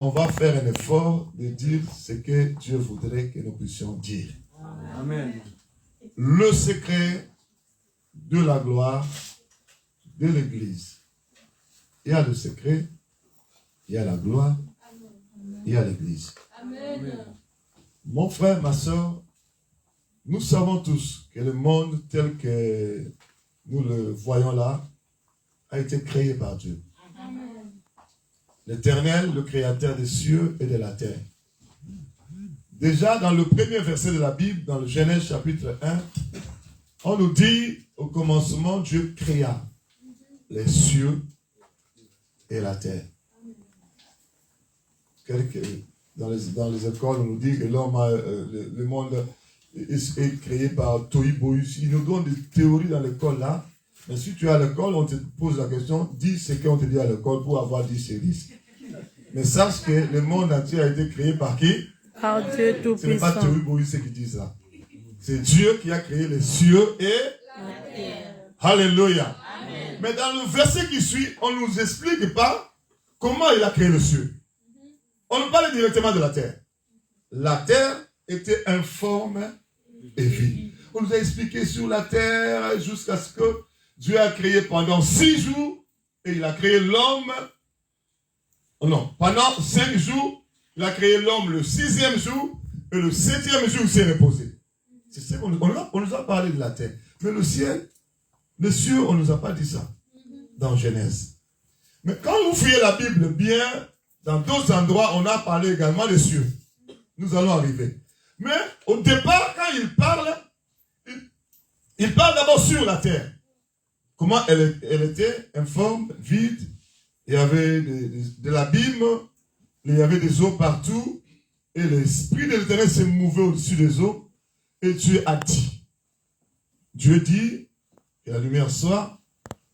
on va faire un effort de dire ce que Dieu voudrait que nous puissions dire. Amen. Le secret de la gloire de l'Église. Il y a le secret, il y a la gloire, il y a l'Église. Mon frère, ma soeur, nous savons tous que le monde tel que nous le voyons là a été créé par Dieu. L'Éternel, le Créateur des cieux et de la terre. Déjà, dans le premier verset de la Bible, dans le Genèse chapitre 1, on nous dit, au commencement, Dieu créa les cieux et la terre. Dans les écoles, on nous dit que l'homme le monde est créé par Tohu Bohu. Ils nous donnent des théories dans l'école là, mais si tu es à l'école, on te pose la question, dis ce qu'on te dit à l'école pour avoir 10 sur 10. Mais sache que le monde entier a été créé par qui? Par Dieu Tout-Puissant. Ce n'est pas Tohu Bohu qui dit ça. C'est Dieu qui a créé les cieux et la terre. Alléluia. Amen. Mais dans le verset qui suit, on ne nous explique pas comment il a créé le ciel. On nous parle directement de la terre. La terre était informe et vide. On nous a expliqué sur la terre jusqu'à ce que Dieu a créé pendant 6 jours et il a créé l'homme. Non, pendant 5 jours, il a créé l'homme le 6e jour et le 7e jour il s'est reposé. C'est ça qu'on nous a parlé de la terre. Mais le ciel, les cieux, on ne nous a pas dit ça dans Genèse. Mais quand vous fouillez la Bible bien, dans d'autres endroits, on a parlé également des cieux. Nous allons arriver. Mais au départ, quand il parle d'abord sur la terre. Comment elle était informe, vide. Il y avait de l'abîme, il y avait des eaux partout. Et l'Esprit de l'Éternel s'est mouvé au-dessus des eaux. Et Dieu a dit. Dieu dit, que la lumière soit.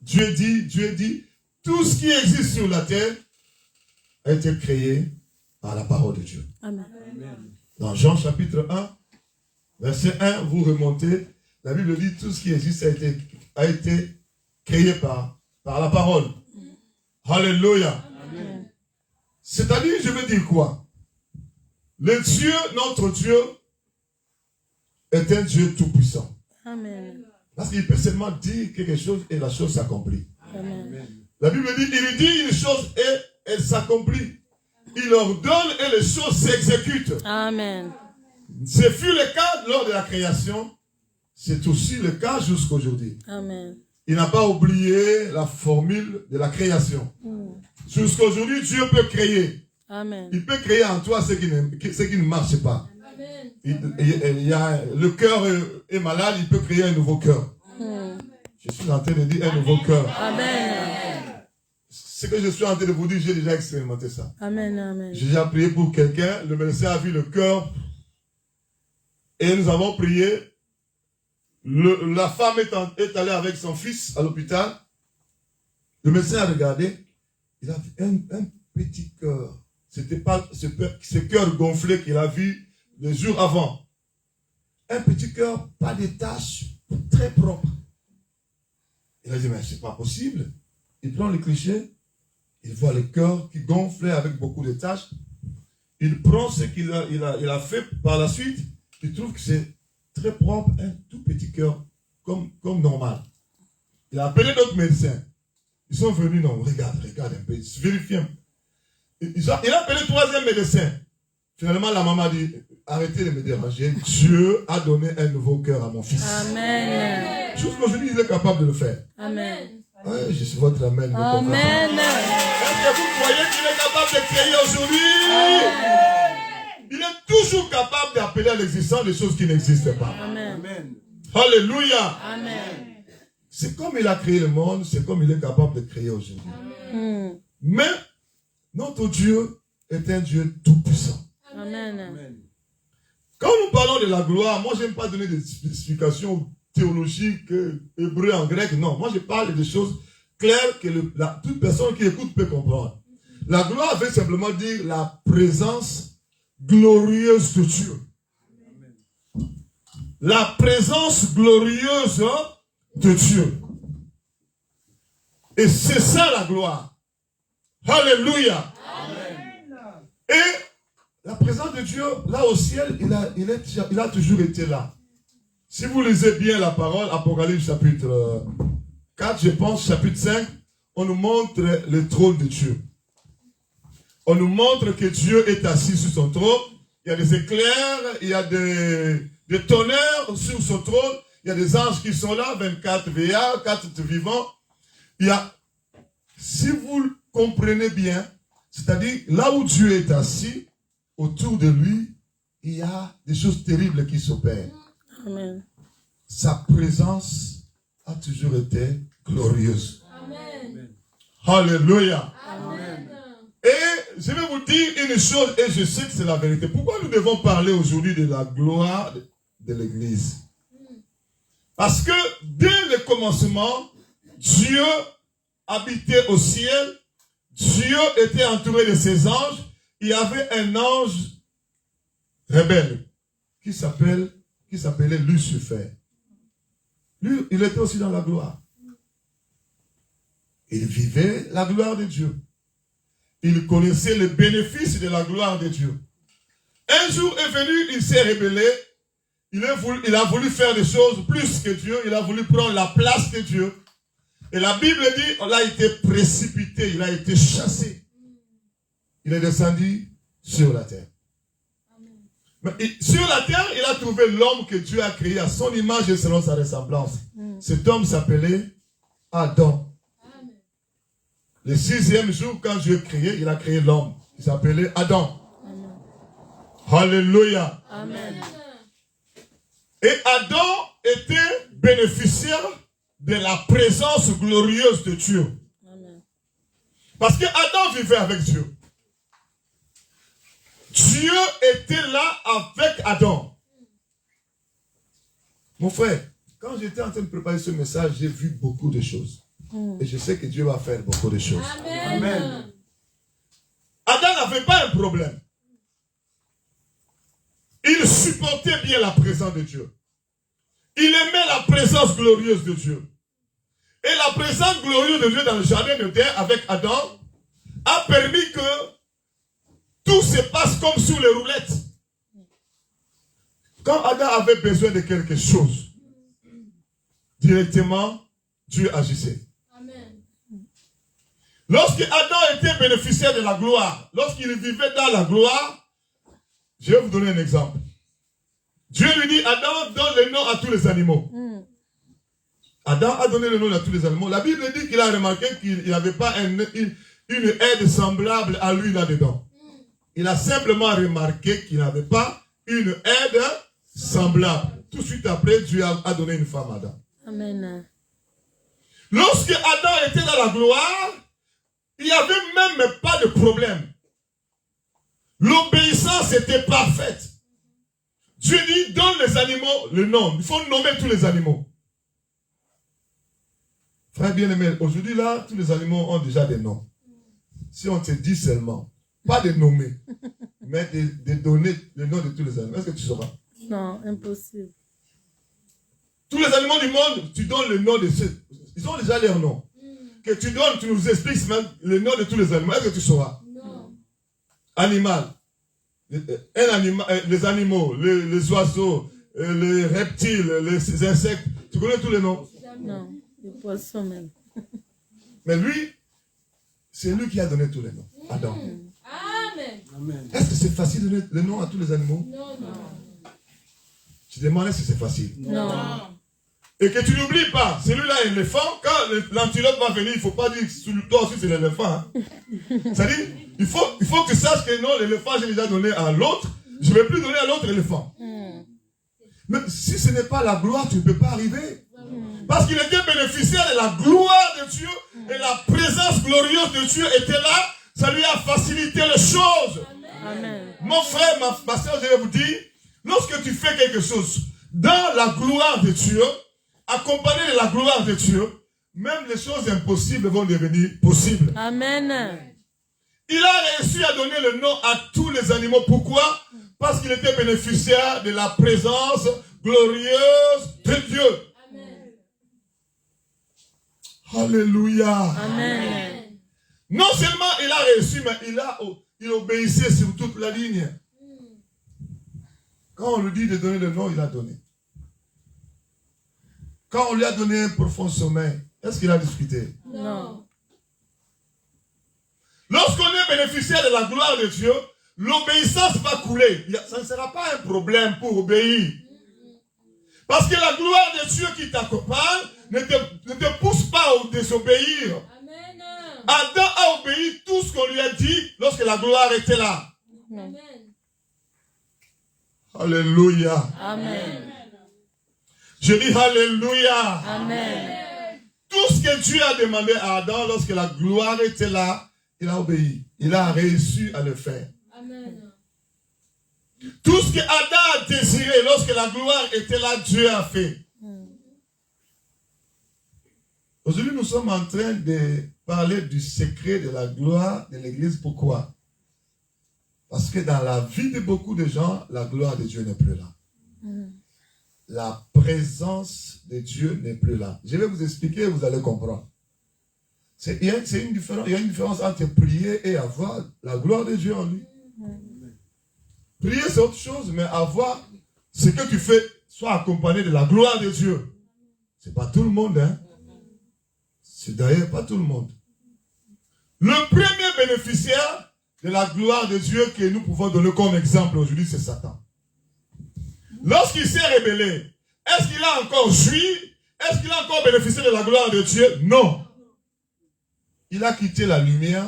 Dieu dit, tout ce qui existe sur la terre a été créé par la parole de Dieu. Amen. Dans Jean chapitre 1, verset 1, vous remontez, la Bible dit tout ce qui existe a été créé par la parole. Alléluia. C'est-à-dire, je veux dire quoi? Le Dieu, notre Dieu, est un Dieu tout-puissant. Amen. Parce qu'il peut seulement dire quelque chose et la chose s'accomplit. Amen. La Bible dit, il dit une chose et elle s'accomplit. Il ordonne et les choses s'exécutent. Amen. Ce fut le cas lors de la création. C'est aussi le cas jusqu'aujourd'hui. Amen. Il n'a pas oublié la formule de la création. Jusqu'aujourd'hui, Dieu peut créer. Amen. Il peut créer en toi ce qui ne marche pas. Amen. Le cœur est malade, il peut créer un nouveau cœur. Je suis en train de dire un nouveau cœur. Amen. Ce que je suis en train de vous dire, j'ai déjà expérimenté ça. Amen. Amen. J'ai déjà prié pour quelqu'un, le médecin a vu le cœur et nous avons prié. La femme est allée avec son fils à l'hôpital. Le médecin a regardé. Il a vu un petit cœur. C'était pas ce cœur gonflé qu'il a vu le jour avant. Un petit cœur, pas de taches, très propre. Il a dit, mais c'est pas possible. Il prend le cliché. Il voit le cœur qui gonflait avec beaucoup de taches. Il prend ce qu'il a fait par la suite. Il trouve que c'est très propre, un tout petit cœur, comme normal. Il a appelé d'autres médecins. Ils sont venus, non, regarde un peu, vérifie. Il a appelé le 3e médecin. Finalement, la maman a dit, arrêtez de me déranger. Dieu a donné un nouveau cœur à mon fils. Amen. Jusqu'aujourd'hui, il est capable de le faire. Amen. Ouais, je suis votre amen. Amen. Est-ce que vous croyez qu'il est capable de créer aujourd'hui? Il est toujours capable d'appeler à l'existence des choses qui n'existent pas. Amen. Alléluia. Amen. C'est comme il a créé le monde, c'est comme il est capable de créer aujourd'hui. Mais notre Dieu est un Dieu tout-puissant. Amen. Quand nous parlons de la gloire, moi je n'aime pas donner des explications théologiques, hébreu en grec, non. Moi je parle de choses claires que toute personne qui écoute peut comprendre. La gloire veut simplement dire la présence glorieuse de Dieu. La présence glorieuse de Dieu. Et c'est ça la gloire. Alléluia. Amen. Et la présence de Dieu, là au ciel, il a toujours été là. Si vous lisez bien la parole, Apocalypse chapitre 4, je pense, chapitre 5, on nous montre le trône de Dieu. On nous montre que Dieu est assis sur son trône. Il y a des éclairs, il y a des tonnerres sur son trône. Il y a des anges qui sont là, 24 veillards, 4 vivants. Il y a, si vous comprenez bien, c'est-à-dire là où Dieu est assis, autour de lui, il y a des choses terribles qui s'opèrent. Amen. Sa présence a toujours été glorieuse. Amen. Alléluia. Amen. Et je vais vous dire une chose, et je sais que c'est la vérité. Pourquoi nous devons parler aujourd'hui de la gloire de l'Église? Parce que dès le commencement, Dieu habitait au ciel, Dieu était entouré de ses anges, il y avait un ange rebelle qui s'appelait Lucifer. Lui, il était aussi dans la gloire. Il vivait la gloire de Dieu. Il connaissait les bénéfices de la gloire de Dieu. Un jour est venu, il s'est rébellé. Il a voulu faire des choses plus que Dieu. Il a voulu prendre la place de Dieu. Et la Bible dit, il a été précipité, il a été chassé. Il est descendu sur la terre. Mais sur la terre, il a trouvé l'homme que Dieu a créé à son image et selon sa ressemblance. Cet homme s'appelait Adam. Le 6e jour, quand Dieu créé, il a créé l'homme. Il s'appelait Adam. Alléluia. Amen. Et Adam était bénéficiaire de la présence glorieuse de Dieu. Amen. Parce que Adam vivait avec Dieu. Dieu était là avec Adam. Mon frère, quand j'étais en train de préparer ce message, j'ai vu beaucoup de choses. Et je sais que Dieu va faire beaucoup de choses. Amen. Amen. Adam n'avait pas un problème. Il supportait bien la présence de Dieu. Il aimait la présence glorieuse de Dieu. Et la présence glorieuse de Dieu dans le jardin de terre avec Adam a permis que tout se passe comme sur les roulettes. Quand Adam avait besoin de quelque chose, directement, Dieu agissait. Amen. Lorsque Adam était bénéficiaire de la gloire, lorsqu'il vivait dans la gloire, je vais vous donner un exemple. Dieu lui dit, Adam, donne le nom à tous les animaux. Adam a donné le nom à tous les animaux. La Bible dit qu'il a remarqué qu'il n'y avait pas une aide semblable à lui là-dedans. Il a simplement remarqué qu'il n'avait pas une aide semblable. Tout de suite après, Dieu a donné une femme à Adam. Amen. Lorsque Adam était dans la gloire, il n'y avait même pas de problème. L'obéissance était parfaite. Dieu dit, donne les animaux le nom. Il faut nommer tous les animaux. Frère bien-aimé, aujourd'hui là, tous les animaux ont déjà des noms. Si on te dit seulement, pas de nommer, mais de donner le nom de tous les animaux, est-ce que tu sauras? Non, impossible. Tous les animaux du monde, tu donnes le nom de ceux. Ils ont déjà leur nom. Que tu donnes, tu nous expliques même le nom de tous les animaux. Est-ce que tu sauras? Non. Animal. Les animaux, les oiseaux, les reptiles, les insectes. Tu connais tous les noms? Non, les poissons même. Mais lui, c'est lui qui a donné tous les noms. Adam. Amen. Est-ce que c'est facile de donner le nom à tous les animaux? Non. Tu demandes si c'est facile. Non. Et que tu n'oublies pas, celui-là est l'éléphant, quand l'antilope va venir, il ne faut pas dire que toi aussi c'est l'éléphant. Hein. C'est-à-dire, il faut que tu saches que non, l'éléphant j'ai déjà donné à l'autre, je ne vais plus donner à l'autre éléphant. Mais si ce n'est pas la gloire, tu ne peux pas arriver. Parce qu'il était bénéficiaire de la gloire de Dieu et la présence glorieuse de Dieu était là, ça lui a facilité les choses. Amen. Mon frère, ma soeur, je vais vous dire, lorsque tu fais quelque chose dans la gloire de Dieu, accompagné de la gloire de Dieu, même les choses impossibles vont devenir possibles. Amen. Il a réussi à donner le nom à tous les animaux. Pourquoi? Parce qu'il était bénéficiaire de la présence glorieuse de Dieu. Amen. Alléluia. Amen. Non seulement il a réussi, mais il obéissait sur toute la ligne. Quand on lui dit de donner le nom, il a donné. Quand on lui a donné un profond sommeil, est-ce qu'il a discuté? Non. Lorsqu'on est bénéficiaire de la gloire de Dieu, l'obéissance va couler. Ça ne sera pas un problème pour obéir. Parce que la gloire de Dieu qui t'accompagne ne te pousse pas à désobéir. Amen. Adam a obéi tout ce qu'on lui a dit lorsque la gloire était là. Amen. Alléluia. Amen. Je dis Alléluia. Amen. Tout ce que Dieu a demandé à Adam lorsque la gloire était là, il a obéi. Il a réussi à le faire. Amen. Tout ce que Adam a désiré lorsque la gloire était là, Dieu a fait. Aujourd'hui, nous sommes en train de parler du secret de la gloire de l'Église. Pourquoi? Parce que dans la vie de beaucoup de gens, la gloire de Dieu n'est plus là. La présence de Dieu n'est plus là. Je vais vous expliquer, vous allez comprendre. Il y a une différence entre prier et avoir la gloire de Dieu en lui. Prier, c'est autre chose, mais avoir ce que tu fais soit accompagné de la gloire de Dieu. Ce n'est pas tout le monde, hein. C'est d'ailleurs pas tout le monde. Le premier bénéficiaire de la gloire de Dieu que nous pouvons donner comme exemple aujourd'hui, c'est Satan. Lorsqu'il s'est rébellé, est-ce qu'il a encore joui? Est-ce qu'il a encore bénéficié de la gloire de Dieu? Non. Il a quitté la lumière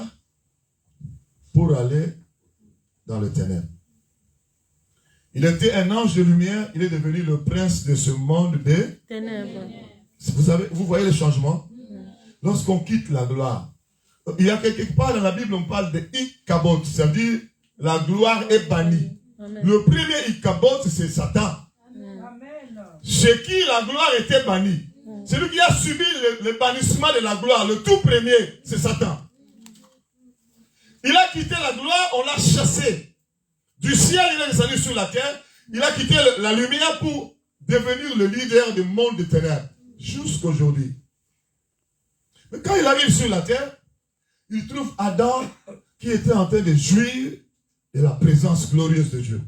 pour aller dans le ténèbre. Il était un ange de lumière, il est devenu le prince de ce monde des ténèbres. Vous voyez le changement? Lorsqu'on quitte la gloire, il y a quelque part dans la Bible, on parle de Ikabot, ça veut dire la gloire est bannie. Amen. Le premier Ikabot, c'est Satan. Chez qui la gloire était bannie. Celui qui a subi le bannissement de la gloire, le tout premier, c'est Satan. Il a quitté la gloire, on l'a chassé. Du ciel, il est descendu sur la terre. Il a quitté la lumière pour devenir le leader du monde des ténèbres. Jusqu'aujourd'hui. Mais quand il arrive sur la terre, il trouve Adam qui était en train de jouir de la présence glorieuse de Dieu.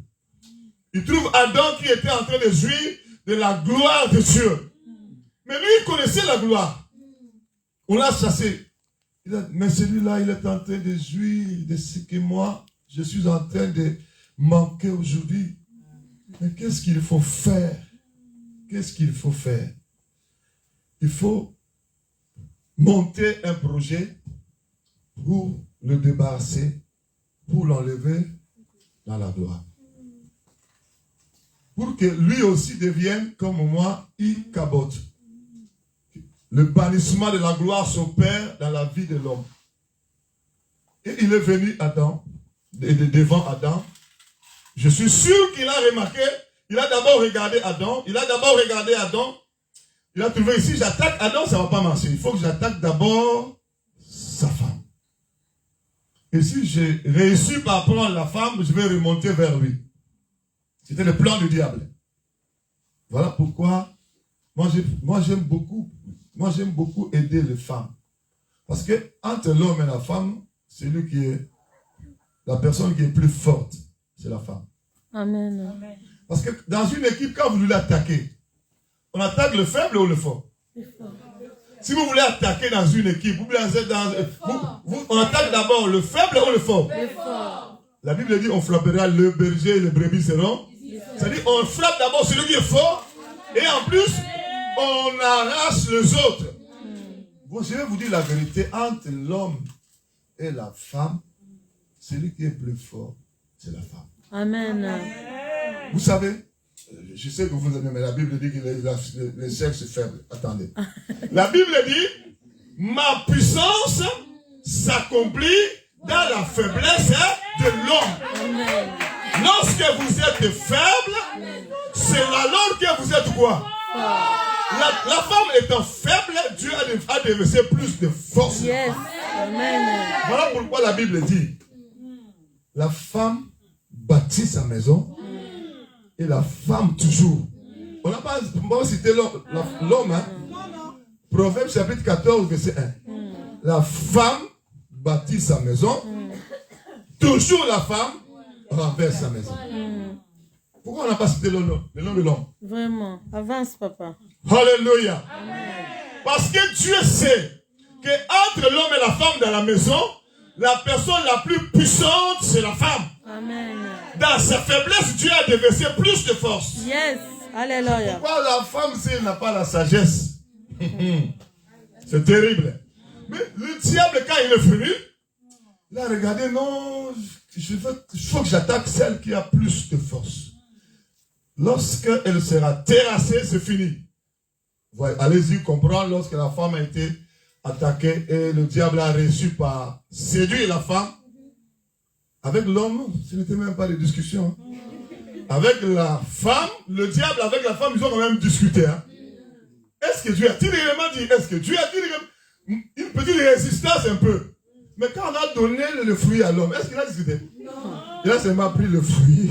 Il trouve Adam qui était en train de jouir de la gloire de Dieu. Mais lui, il connaissait la gloire. On l'a chassé. Mais celui-là, il est en train de jouir de ce que moi, je suis en train de manquer aujourd'hui. Mais qu'est-ce qu'il faut faire? Qu'est-ce qu'il faut faire? Il faut monter un projet pour le débarrasser, pour l'enlever dans la gloire. Pour que lui aussi devienne, comme moi, Ikabot. Le bannissement de la gloire s'opère dans la vie de l'homme. Et il est venu devant Adam. Je suis sûr qu'il a remarqué, il a d'abord regardé Adam, il a trouvé ici, j'attaque Adam, ça ne va pas marcher. Il faut que j'attaque d'abord sa femme. Et si j'ai réussi par prendre la femme, je vais remonter vers lui. C'était le plan du diable. Voilà pourquoi moi j'aime beaucoup aider les femmes. Parce que entre l'homme et la femme, la personne qui est plus forte, c'est la femme. Amen. Parce que dans une équipe, quand vous voulez attaquer, on attaque le faible ou le fort? Si vous voulez attaquer dans une équipe, on attaque d'abord le faible ou le fort? Le fort. La Bible dit on frappera le berger et les brebis seront. C'est-à-dire on frappe d'abord celui qui est fort et en plus on arrache les autres. Bon, je vais vous dire la vérité, entre l'homme et la femme, celui qui est plus fort, c'est la femme. Amen. Vous savez, je sais que vous aimez, mais la Bible dit que les sexes sont faibles. Attendez. La Bible dit, ma puissance s'accomplit dans la faiblesse de l'homme. Lorsque vous êtes faible, c'est alors que vous êtes quoi? La femme étant faible, Dieu a déversé plus de force. Yes. Amen. Voilà pourquoi la Bible dit, la femme bâtit sa maison et la femme toujours. On n'a pas cité l'homme. Hein? Proverbe chapitre 14, verset 1. La femme bâtit sa maison toujours la femme renverse sa maison. Pourquoi on n'a pas cité le nom de l'homme? Vraiment. Avance, papa. Alléluia. Parce que Dieu sait que entre l'homme et la femme dans la maison, la personne la plus puissante, c'est la femme. Amen. Dans sa faiblesse, Dieu a déversé plus de force. Yes. Alléluia. Pourquoi la femme, si elle n'a pas la sagesse? C'est terrible. Mais le diable, quand il est venu, il a regardé, non, il faut que j'attaque celle qui a plus de force. Lorsqu'elle sera terrassée, c'est fini. Ouais, allez-y comprendre, lorsque la femme a été attaquée et le diable a réussi par séduire la femme, avec l'homme, ce n'était même pas de discussion. Avec la femme, le diable avec la femme, ils ont quand même discuté. Hein. Est-ce que Dieu a-t-il réellement dit? Est-ce que Dieu a-t-il réellement... Une petite résistance un peu. Mais quand on a donné le fruit à l'homme, est-ce qu'il a discuté? Non. Il a seulement pris le fruit.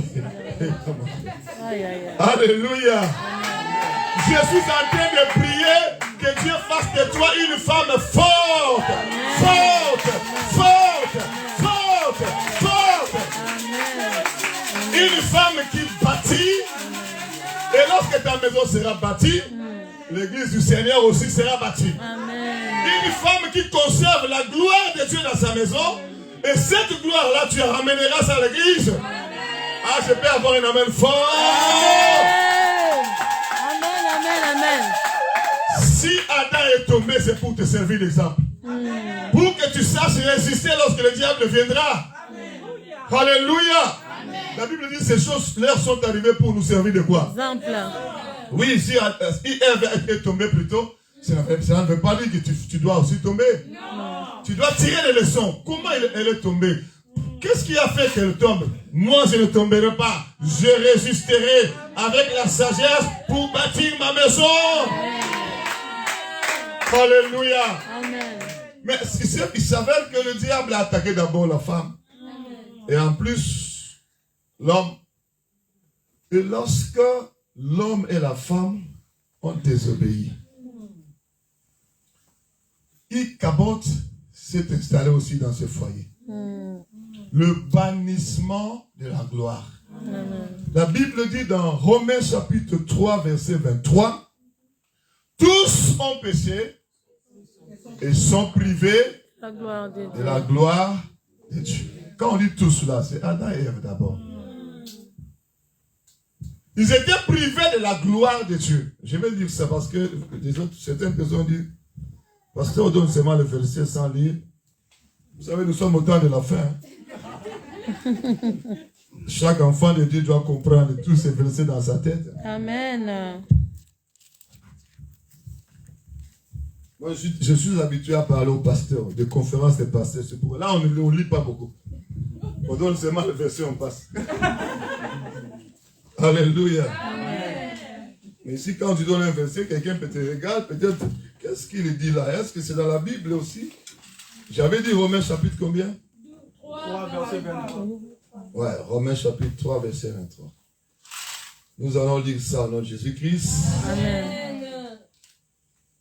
Aïe, aïe, aïe. Alléluia. Je suis en train de prier que Dieu fasse de toi une femme forte. Forte. Forte. Forte. Forte. Une femme qui bâtit. Et lorsque ta maison sera bâtie, l'église du Seigneur aussi sera bâtie. Amen. Une femme qui conserve la gloire de Dieu dans sa maison. Et cette gloire-là, tu ramèneras ça à l'église. Ah, je peux avoir un amen fort. Amen, amen, amen. Si Adam est tombé, c'est pour te servir d'exemple. Pour que tu saches résister lorsque le diable viendra. Alléluia. La Bible dit que ces choses, leur sont arrivées pour nous servir de quoi? Exemple. Oui, si Ève est tombée plus tôt, ça ne veut pas dire que tu dois aussi tomber. Non. Tu dois tirer les leçons. Comment elle est tombée? Qu'est-ce qui a fait qu'elle tombe? Moi, je ne tomberai pas. Je résisterai avec la sagesse pour bâtir ma maison. Amen. Alléluia. Amen. Mais il s'avère que le diable a attaqué d'abord la femme. Amen. Et en plus, l'homme. Et lorsque l'homme et la femme ont désobéi, Ichabod s'est installé aussi dans ce foyer. Le bannissement de la gloire. La Bible dit dans Romains chapitre 3 verset 23, tous ont péché et sont privés de la gloire de Dieu. Quand on dit tous là, c'est Adam et Ève d'abord. Ils étaient privés de la gloire de Dieu. Je vais dire ça parce que certaines personnes disent, parce qu'on donne seulement le verset sans lire. Vous savez, nous sommes au temps de la fin. Chaque enfant de Dieu doit comprendre tous ces versets dans sa tête. Amen. Moi, je suis habitué à parler aux pasteurs, des conférences des pasteurs. C'est pour... Là, on ne lit pas beaucoup. On donne seulement le verset, on passe. Alléluia. Amen. Mais ici, quand tu donnes un verset, quelqu'un peut te regarder, peut-être, qu'est-ce qu'il dit là? Est-ce que c'est dans la Bible aussi? J'avais dit Romains chapitre combien? 3, verset 23. Ouais, Romains chapitre 3, verset 23. Nous allons lire ça au nom de Jésus-Christ. Amen.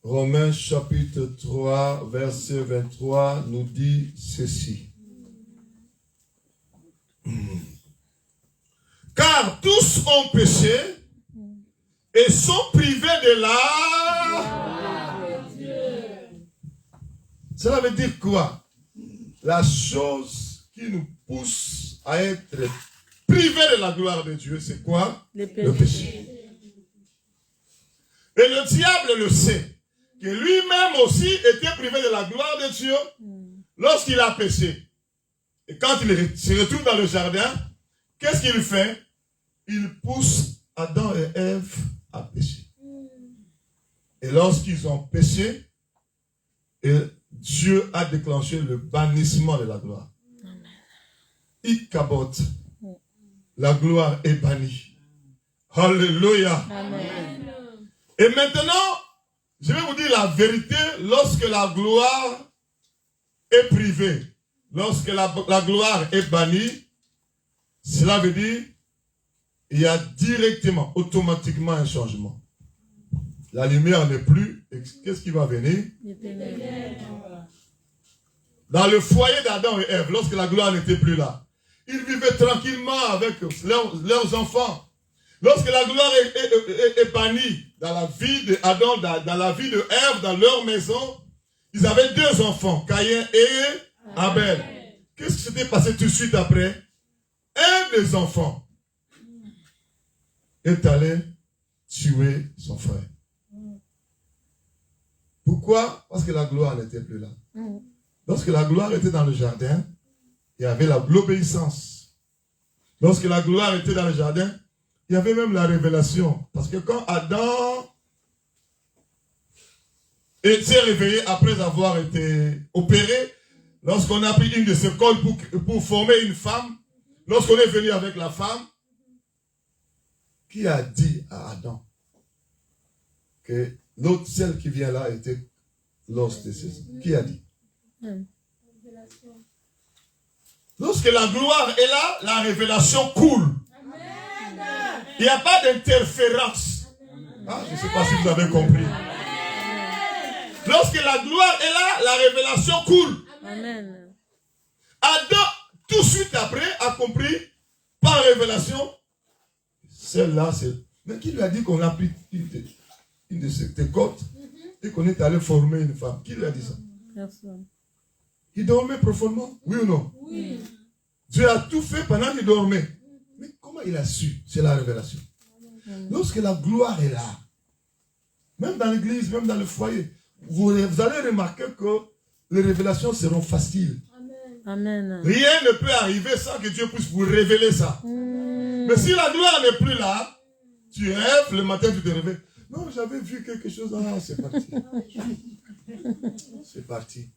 Romains chapitre 3, verset 23 nous dit ceci. Car tous ont péché et sont privés de la... Cela veut dire quoi? La chose qui nous pousse à être privés de la gloire de Dieu, c'est quoi? Le péché. Et le diable le sait, que lui-même aussi était privé de la gloire de Dieu lorsqu'il a péché. Et quand il se retrouve dans le jardin, qu'est-ce qu'il fait? Il pousse Adam et Ève à pécher. Et lorsqu'ils ont péché, Dieu a déclenché le bannissement de la gloire. Ichabod, la gloire est bannie. Alléluia. Amen. Et maintenant, je vais vous dire la vérité, lorsque la gloire est privée, lorsque la gloire est bannie, cela veut dire il y a directement, automatiquement un changement. La lumière n'est plus, qu'est-ce qui va venir? Dans le foyer d'Adam et Ève, lorsque la gloire n'était plus là, ils vivaient tranquillement avec leurs enfants. Lorsque la gloire est bannie dans la vie d'Adam, dans la vie de Ève, dans leur maison, ils avaient 2 enfants, Caïn et Abel. Qu'est-ce qui s'était passé tout de suite après? Un des enfants est allé tuer son frère. Pourquoi? Parce que la gloire n'était plus là. Lorsque la gloire était dans le jardin, il y avait l'obéissance. Lorsque la gloire était dans le jardin, il y avait même la révélation. Parce que quand Adam s'est réveillé après avoir été opéré, lorsqu'on a pris une de ses cols pour former une femme, lorsqu'on est venu avec la femme, qui a dit à Adam que l'autre, celle qui vient là, était l'os de ses os? Qui a dit? Lorsque la gloire est là, la révélation coule. Il n'y a pas d'interférence. Ah, je ne sais pas si vous avez compris. Lorsque la gloire est là, la révélation coule. Amen. Adam, tout de suite après, a compris par révélation, celle-là, c'est... Mais qui lui a dit qu'on a pris une de ses côtes et qu'on est allé former une femme? Qui lui a dit ça? Personne. Il dormait profondément, oui ou non? Oui. Dieu a tout fait pendant qu'il dormait. Mais comment il a su? C'est la révélation. Lorsque la gloire est là, même dans l'église, même dans le foyer, vous allez remarquer que les révélations seront faciles. Amen. Rien ne peut arriver sans que Dieu puisse vous révéler ça. Mais si la gloire n'est plus là, tu rêves, le matin tu te réveilles. Non, j'avais vu quelque chose. Ah, c'est parti. C'est parti.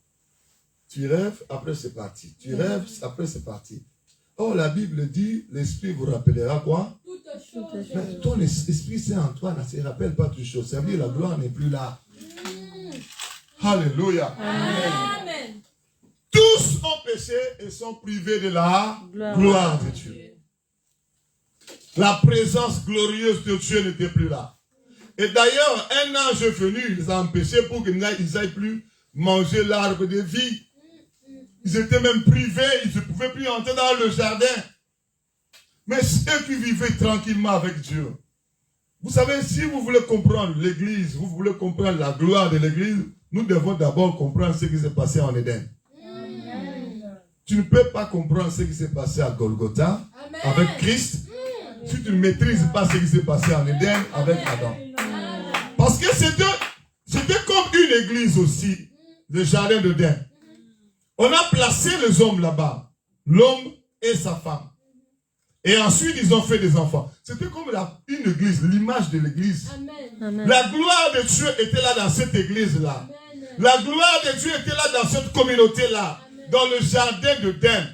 Tu rêves, après c'est parti. Tu rêves, après c'est parti. Oh, la Bible dit, l'Esprit vous rappellera quoi? Mais ton Esprit c'est en toi, ne se rappelle pas toutes choses. Ça veut dire la gloire n'est plus là. Alléluia. Amen. Tous ont péché et sont privés de la gloire de Dieu. La présence glorieuse de Dieu n'était plus là. Et d'ailleurs, un ange est venu, ils les a empêchés pour qu'ils n'aillent plus manger l'arbre de vie. Ils étaient même privés, ils ne pouvaient plus entrer dans le jardin. Mais ceux qui vivaient tranquillement avec Dieu, vous savez, si vous voulez comprendre l'église, vous voulez comprendre la gloire de l'église, nous devons d'abord comprendre ce qui s'est passé en Éden. Tu ne peux pas comprendre ce qui s'est passé à Golgotha avec Christ si tu ne maîtrises pas ce qui s'est passé en Éden avec Adam. Parce que c'était comme une église aussi, le jardin d'Éden. On a placé les hommes là-bas, l'homme et sa femme. Et ensuite, ils ont fait des enfants. C'était comme une église, l'image de l'église. La gloire de Dieu était là dans cette église-là. La gloire de Dieu était là dans cette communauté-là, dans le jardin d'Éden.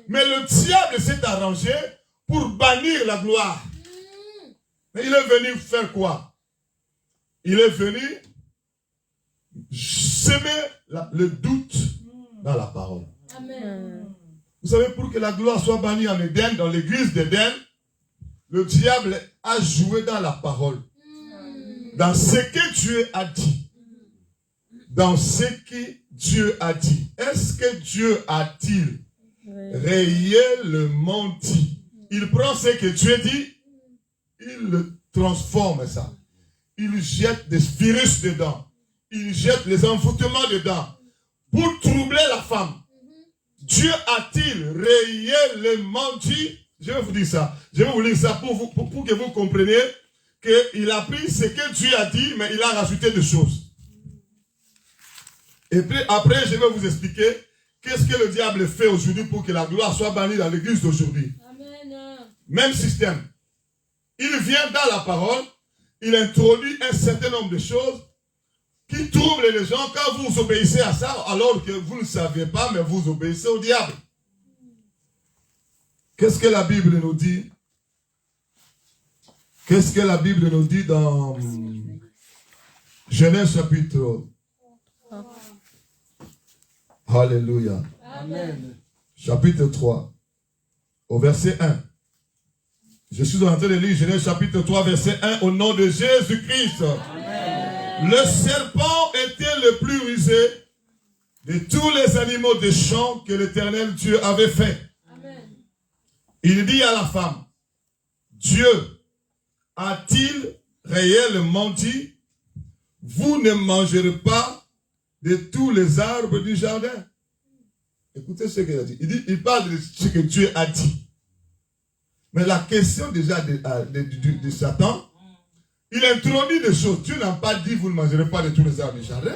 Mais le diable s'est arrangé pour bannir la gloire. Mais il est venu faire quoi? Il est venu semer le doute dans la parole. Amen. Vous savez, pour que la gloire soit bannie en Éden, dans l'église d'Éden, le diable a joué dans la parole. Dans ce que Dieu a dit. Dans ce que Dieu a dit. Est-ce que Dieu a-t-il réellement dit? Il prend ce que Dieu dit, il le transforme ça. Il jette des virus dedans. Il jette les envoûtements dedans. Pour troubler la femme. Dieu a-t-il réellement dit? Je vais vous dire ça. Je vais vous lire ça pour que vous compreniez qu'il a pris ce que Dieu a dit, mais il a rajouté des choses. Et puis après, je vais vous expliquer qu'est-ce que le diable fait aujourd'hui pour que la gloire soit bannie dans l'église d'aujourd'hui. Même système. Il vient dans la parole, il introduit un certain nombre de choses qui troublent les gens quand vous obéissez à ça, alors que vous ne savez pas, mais vous obéissez au diable. Qu'est-ce que la Bible nous dit? Qu'est-ce que la Bible nous dit dans Genèse chapitre 3? Alléluia. Amen. Chapitre 3, au verset 1. Je suis en train de lire Genèse chapitre 3, verset 1, au nom de Jésus-Christ. Le serpent était le plus rusé de tous les animaux des champs que l'Éternel Dieu avait fait. Il dit à la femme, Dieu a-t-il réellement dit, vous ne mangerez pas de tous les arbres du jardin? Écoutez ce qu'il a dit. Il parle de ce que Dieu a dit. Mais la question déjà de Satan, il introduit des choses. Dieu n'a pas dit, vous ne mangerez pas de tous les arbres du jardin.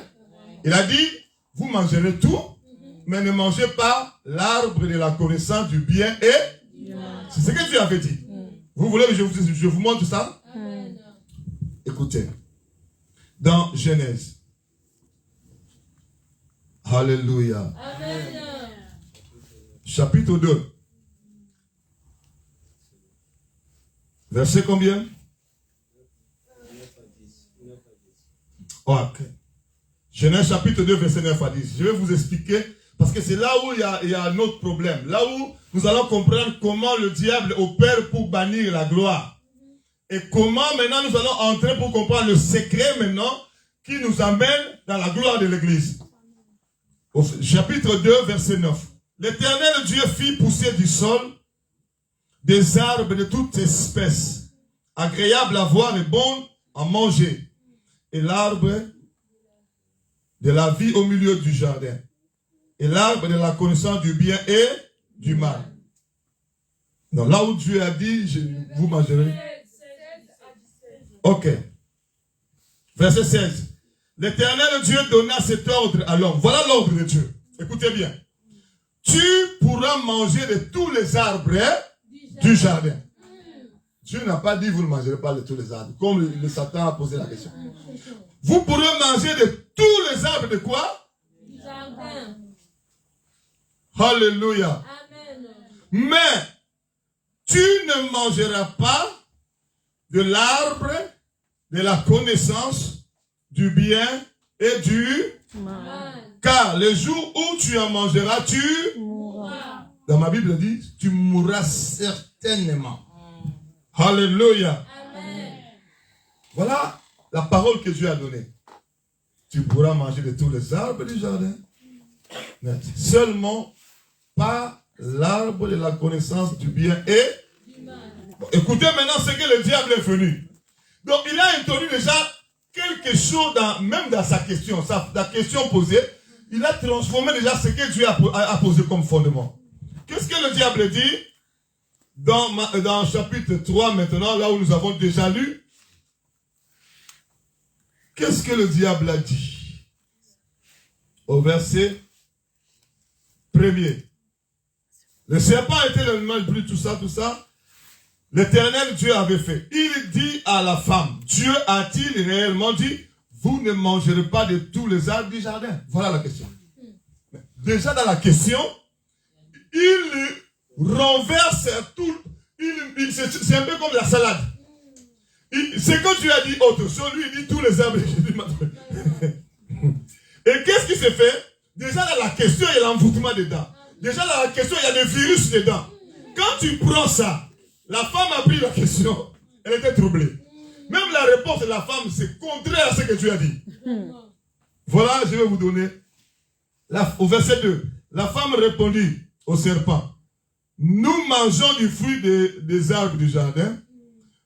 Il a dit, vous mangerez tout, mais ne mangez pas l'arbre de la connaissance du bien et... C'est ce que Dieu avait dit. Vous voulez que je vous montre ça? Écoutez. Dans Genèse. Alléluia. Amen. Chapitre 2. Verset combien? Ok. Genèse chapitre 2, verset 9 à 10. Je vais vous expliquer, parce que c'est là où il y a un autre problème. Là où nous allons comprendre comment le diable opère pour bannir la gloire. Et comment maintenant nous allons entrer pour comprendre le secret maintenant qui nous amène dans la gloire de l'église. Au chapitre 2, verset 9. L'Éternel Dieu fit pousser du sol des arbres de toute espèce, agréables à voir et bons à manger, et l'arbre de la vie au milieu du jardin, et l'arbre de la connaissance du bien et du mal. Non, là où Dieu a dit, vous mangerez. Ok. Verset 16. L'Éternel Dieu donna cet ordre à l'homme. Voilà l'ordre de Dieu. Écoutez bien. Tu pourras manger de tous les arbres du jardin. Dieu n'a pas dit vous ne mangerez pas de tous les arbres. Comme le Satan a posé la question. Vous pourrez manger de tous les arbres de quoi? Du jardin. Alléluia. Amen. Mais tu ne mangeras pas de l'arbre de la connaissance du bien et du Mal. car le jour où tu en mangeras, tu Mourra. dans ma Bible dit, tu mourras certainement. Alléluia. Amen. Voilà la parole que Dieu a donnée. Tu pourras manger de tous les arbres du jardin, mais seulement pas l'arbre de la connaissance du bien et Du mal. Bon, écoutez maintenant ce que le diable est venu. Donc il a introduit déjà quelque chose même dans sa question, la question posée, il a transformé déjà ce que Dieu a posé comme fondement. Qu'est-ce que le diable dit dans chapitre 3 maintenant, là où nous avons déjà lu? Qu'est-ce que le diable a dit? Au verset 1er. Le serpent était l'animal brut, tout ça. L'Éternel Dieu avait fait. Il dit à la femme, Dieu a-t-il réellement dit, vous ne mangerez pas de tous les arbres du jardin? Voilà la question. Déjà dans la question, il renverse tout. C'est un peu comme la salade. Ce que Dieu a dit autre chose, lui il dit tous les arbres. Et qu'est-ce qui s'est fait? Déjà dans la question, il y a l'envoûtement dedans. Déjà dans la question, il y a des virus dedans. Quand tu prends ça, la femme a pris la question, elle était troublée. Même la réponse de la femme, c'est contraire à ce que Dieu a dit. Voilà, je vais vous donner. Au verset 2, la femme répondit au serpent, nous mangeons du fruit des arbres du jardin,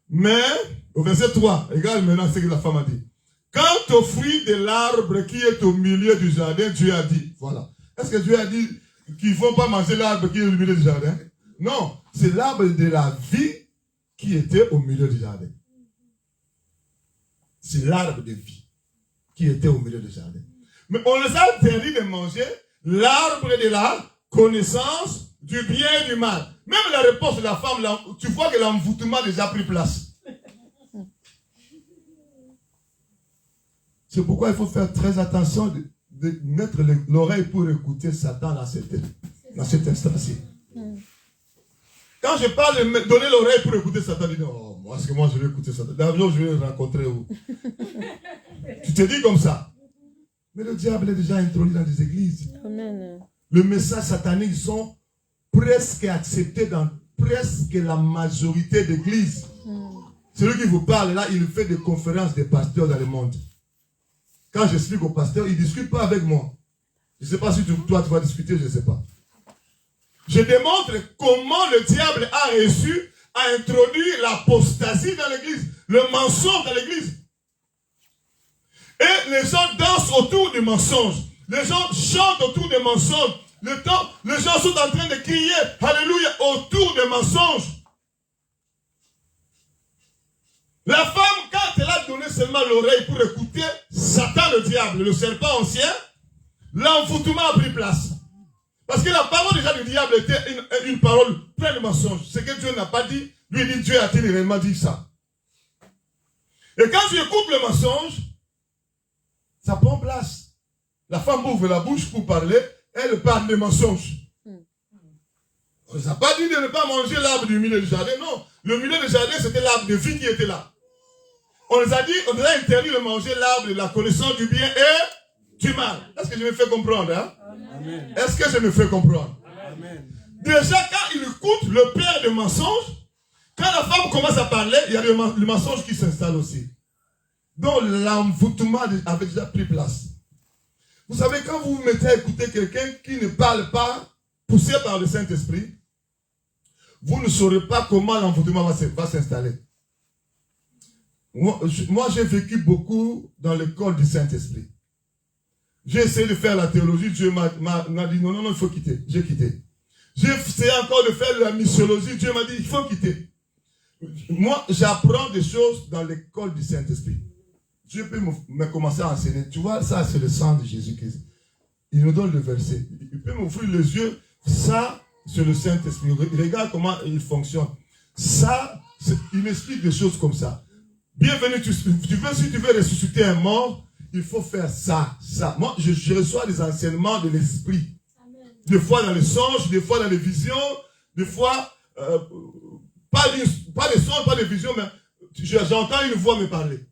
mais, au verset 3, regarde maintenant ce que la femme a dit. Quant au fruit de l'arbre qui est au milieu du jardin, Dieu a dit, voilà. Est-ce que Dieu a dit qu'ils ne vont pas manger l'arbre qui est au milieu du jardin? Non, c'est l'arbre de la vie qui était au milieu du jardin. C'est l'arbre de vie qui était au milieu du jardin. Mais on les a interdit de manger l'arbre de la connaissance du bien et du mal. Même la réponse de la femme, là, tu vois que l'envoûtement a déjà pris place. C'est pourquoi il faut faire très attention de mettre l'oreille pour écouter Satan dans cet instant-ci. Quand je parle de donner l'oreille pour écouter Satan, je dis non, moi je vais écouter Satan. D'abord, je vais le rencontrer où? Tu te dis comme ça. Mais le diable est déjà introduit dans les églises. Amen. Les messages sataniques sont presque acceptés dans presque la majorité d'églises. Celui qui vous parle là, il fait des conférences des pasteurs dans le monde. Quand j'explique au pasteur, il ne discute pas avec moi. Je ne sais pas si toi tu vas discuter, je ne sais pas. je démontre comment le diable a réussi à introduire l'apostasie dans l'église, le mensonge dans l'église. Et les gens dansent autour du mensonge. Les gens chantent autour des mensonges. Les gens sont en train de crier, alléluia, autour des mensonges. La femme, quand elle a donné seulement l'oreille pour écouter Satan le diable, le serpent ancien, l'envoûtement a pris place. Parce que la parole déjà du diable était une parole pleine de mensonges. Ce que Dieu n'a pas dit, lui dit, Dieu a-t-il réellement dit ça? Et quand tu écoutes le mensonge, ça prend place. La femme ouvre la bouche pour parler, elle parle des mensonges. On ne nous a pas dit de ne pas manger l'arbre du milieu du jardin, non. Le milieu du jardin, c'était l'arbre de vie qui était là. On nous a dit, on nous a interdit de manger l'arbre de la connaissance du bien et du mal. Est-ce que je me fais comprendre, hein? Est-ce que je me fais comprendre? Amen. Déjà, quand il écoute le père de mensonges, quand la femme commence à parler, il y a le mensonge qui s'installe aussi. Donc, l'envoûtement avait déjà pris place. Vous savez, quand vous vous mettez à écouter quelqu'un qui ne parle pas, poussé par le Saint-Esprit, vous ne saurez pas comment l'envoûtement va s'installer. Moi, j'ai vécu beaucoup dans l'école du Saint-Esprit. J'ai essayé de faire la théologie, Dieu m'a dit non, il faut quitter. J'ai quitté. J'ai essayé encore de faire la missiologie, Dieu m'a dit il faut quitter. Moi, j'apprends des choses dans l'école du Saint-Esprit. Dieu peut me commencer à enseigner. Tu vois, ça c'est le sang de Jésus-Christ. Il nous donne le verset. Il peut m'ouvrir les yeux. Ça, c'est le Saint-Esprit. Regarde comment il fonctionne. Ça, il m'explique des choses comme ça. Bienvenue, si tu veux ressusciter un mort, il faut faire ça. Moi, je reçois des enseignements de l'esprit. Des fois dans les songes, des fois dans les visions, des fois, pas des songes, pas des visions, mais j'entends une voix me parler.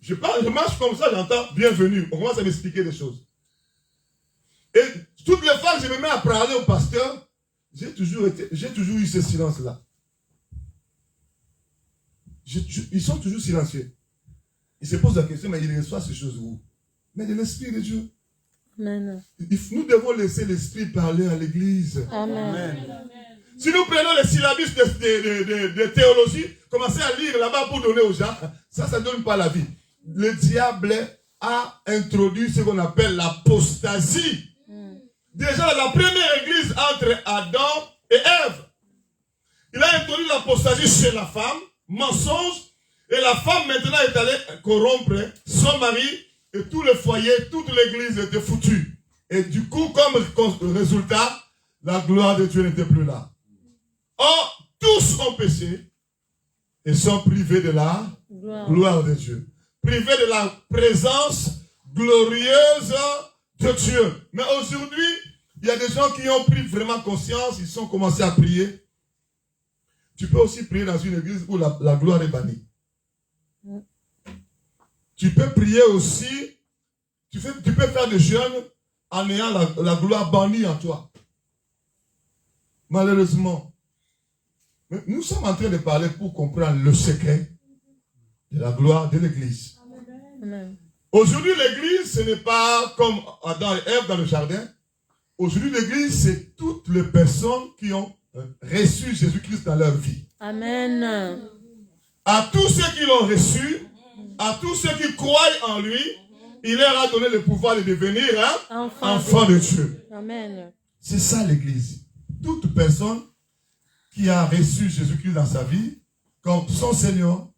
Je marche comme ça, j'entends bienvenue. On commence à m'expliquer des choses. Et toutes les fois que je me mets à parler au pasteur, j'ai toujours eu ce silence-là. Ils sont toujours silencieux. Ils se posent la question, mais ils reçoivent ces choses où? Mais de l'Esprit de Dieu. Amen. Nous devons laisser l'Esprit parler à l'Église. Amen. Si nous prenons les syllabus de théologie, commencez à lire là-bas pour donner aux gens, ça ne donne pas la vie. Le diable a introduit ce qu'on appelle l'apostasie. Déjà, dans la première église entre Adam et Ève, il a introduit l'apostasie chez la femme, mensonge, et la femme maintenant est allée corrompre son mari, et tout le foyer, toute l'église était foutue. Et du coup, comme résultat, la gloire de Dieu n'était plus là. Or, tous ont péché et sont privés de la gloire de Dieu. Privés de la présence glorieuse de Dieu. Mais aujourd'hui, il y a des gens qui ont pris vraiment conscience, ils sont commencés à prier. Tu peux aussi prier dans une église où la gloire est bannie. Tu peux prier aussi, tu peux faire des jeûnes en ayant la gloire bannie en toi. Malheureusement. Mais nous sommes en train de parler pour comprendre le secret de la gloire de l'église. Aujourd'hui, l'église, ce n'est pas comme Adam et Ève dans le jardin. Aujourd'hui, l'église, c'est toutes les personnes qui ont reçu Jésus-Christ dans leur vie. Amen. À tous ceux qui l'ont reçu, à tous ceux qui croient en lui, il leur a donné le pouvoir de devenir enfant de Dieu. Amen. C'est ça l'église. Toute personne qui a reçu Jésus-Christ dans sa vie, comme son Seigneur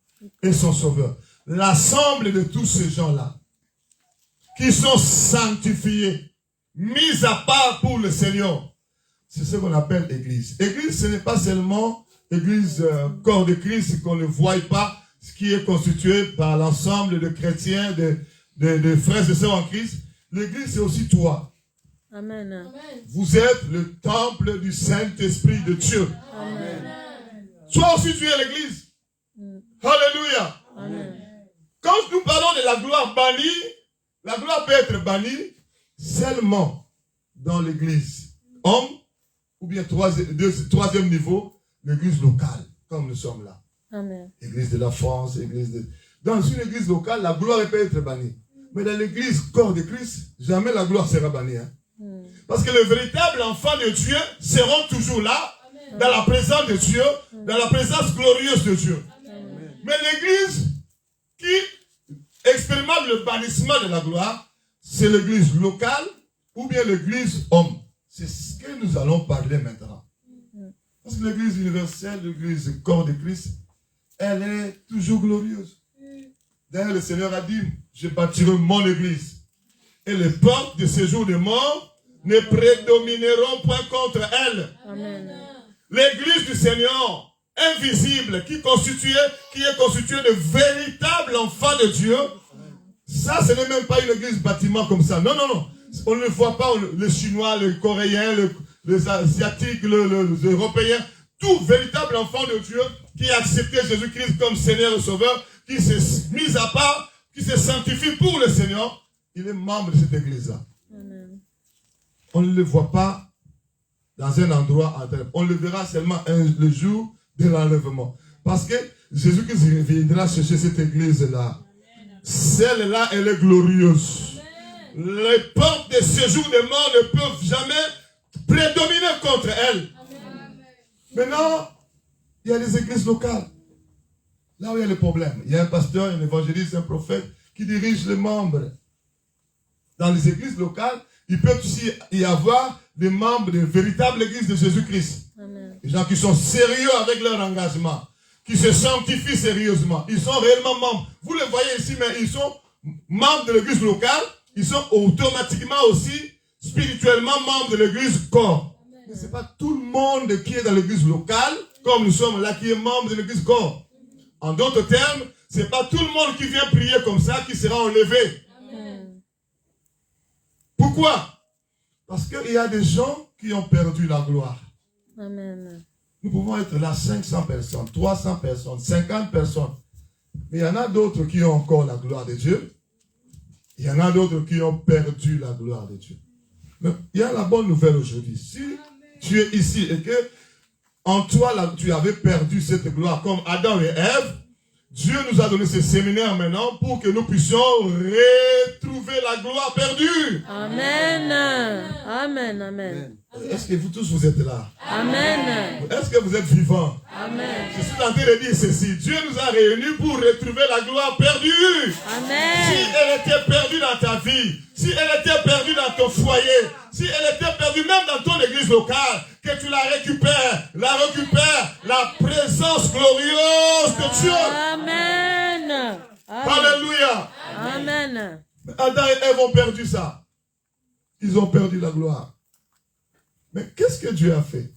et son Sauveur. L'ensemble de tous ces gens-là, qui sont sanctifiés, mis à part pour le Seigneur, c'est ce qu'on appelle église. Église, ce n'est pas seulement église corps de Christ qu'on ne voit pas, ce qui est constitué par l'ensemble de chrétiens, de frères et sœurs en Christ. L'église, c'est aussi toi. Amen. Vous êtes le temple du Saint-Esprit de Dieu. Amen. Toi aussi, tu es l'église. Alléluia. Amen. Quand nous parlons de la gloire bannie, la gloire peut être bannie seulement dans l'église. Homme, ou bien troisième niveau, l'église locale, comme nous sommes là. Amen. Église de la France, Dans une église locale, la gloire peut être bannie. Mais dans l'église corps de Christ, jamais la gloire sera bannie. Hein? Parce que les véritables enfants de Dieu seront toujours là, dans la présence de Dieu, dans la présence glorieuse de Dieu. Mais l'église qui expérimente le bannissement de la gloire, c'est l'église locale ou bien l'église homme. C'est ce que nous allons parler maintenant. Parce que l'église universelle, l'église corps de Christ, elle est toujours glorieuse. D'ailleurs, le Seigneur a dit, je bâtirai mon église. Et les portes de séjour des morts ne prédomineront point contre elle. Amen. L'église du Seigneur, invisible, qui est constituée de véritables enfants de Dieu, ça, ce n'est même pas une église bâtiment comme ça. Non, non, non. On ne voit pas les Chinois, les Coréens, les Asiatiques, les Européens, tout véritable enfant de Dieu qui a accepté Jésus-Christ comme Seigneur et Sauveur, qui s'est mis à part, qui se sanctifie pour le Seigneur, il est membre de cette église-là. On ne le voit pas dans un endroit en terre. On le verra seulement le jour de l'enlèvement. Parce que Jésus-Christ viendra chercher cette église-là. Celle-là, elle est glorieuse. Les portes de séjour des morts ne peuvent jamais prédominer contre elle. Maintenant, il y a les églises locales. Là où il y a le problème. Il y a un pasteur, un évangéliste, un prophète qui dirige les membres. Dans les églises locales, il peut aussi y avoir des membres de véritables églises de Jésus-Christ. Des gens qui sont sérieux avec leur engagement, qui se sanctifient sérieusement. Ils sont réellement membres. Vous les voyez ici, mais ils sont membres de l'église locale. Ils sont automatiquement aussi spirituellement membres de l'église corps. Mais ce n'est pas tout le monde qui est dans l'église locale, comme nous sommes là, qui est membre de l'église corps. En d'autres termes, ce n'est pas tout le monde qui vient prier comme ça qui sera enlevé. Pourquoi? Parce qu'il y a des gens qui ont perdu la gloire. Amen. Nous pouvons être là 500 personnes, 300 personnes, 50 personnes. Mais il y en a d'autres qui ont encore la gloire de Dieu. Il y en a d'autres qui ont perdu la gloire de Dieu. Mais il y a la bonne nouvelle aujourd'hui. Si tu es ici et que en toi, là, tu avais perdu cette gloire comme Adam et Ève, Dieu nous a donné ce séminaire maintenant pour que nous puissions retrouver la gloire perdue. Amen. Amen. Amen. Est-ce que vous tous vous êtes là? Amen. Est-ce que vous êtes vivants? Amen. Je suis en train de dire ceci. Dieu nous a réunis pour retrouver la gloire perdue. Amen. Si elle était perdue dans ta vie, si elle était perdue dans ton foyer, si elle était perdue même dans ton église locale, que tu la récupères, la présence glorieuse de Dieu. Amen. Alléluia. Amen. Adam et Ève ont perdu ça. Ils ont perdu la gloire. Mais qu'est-ce que Dieu a fait?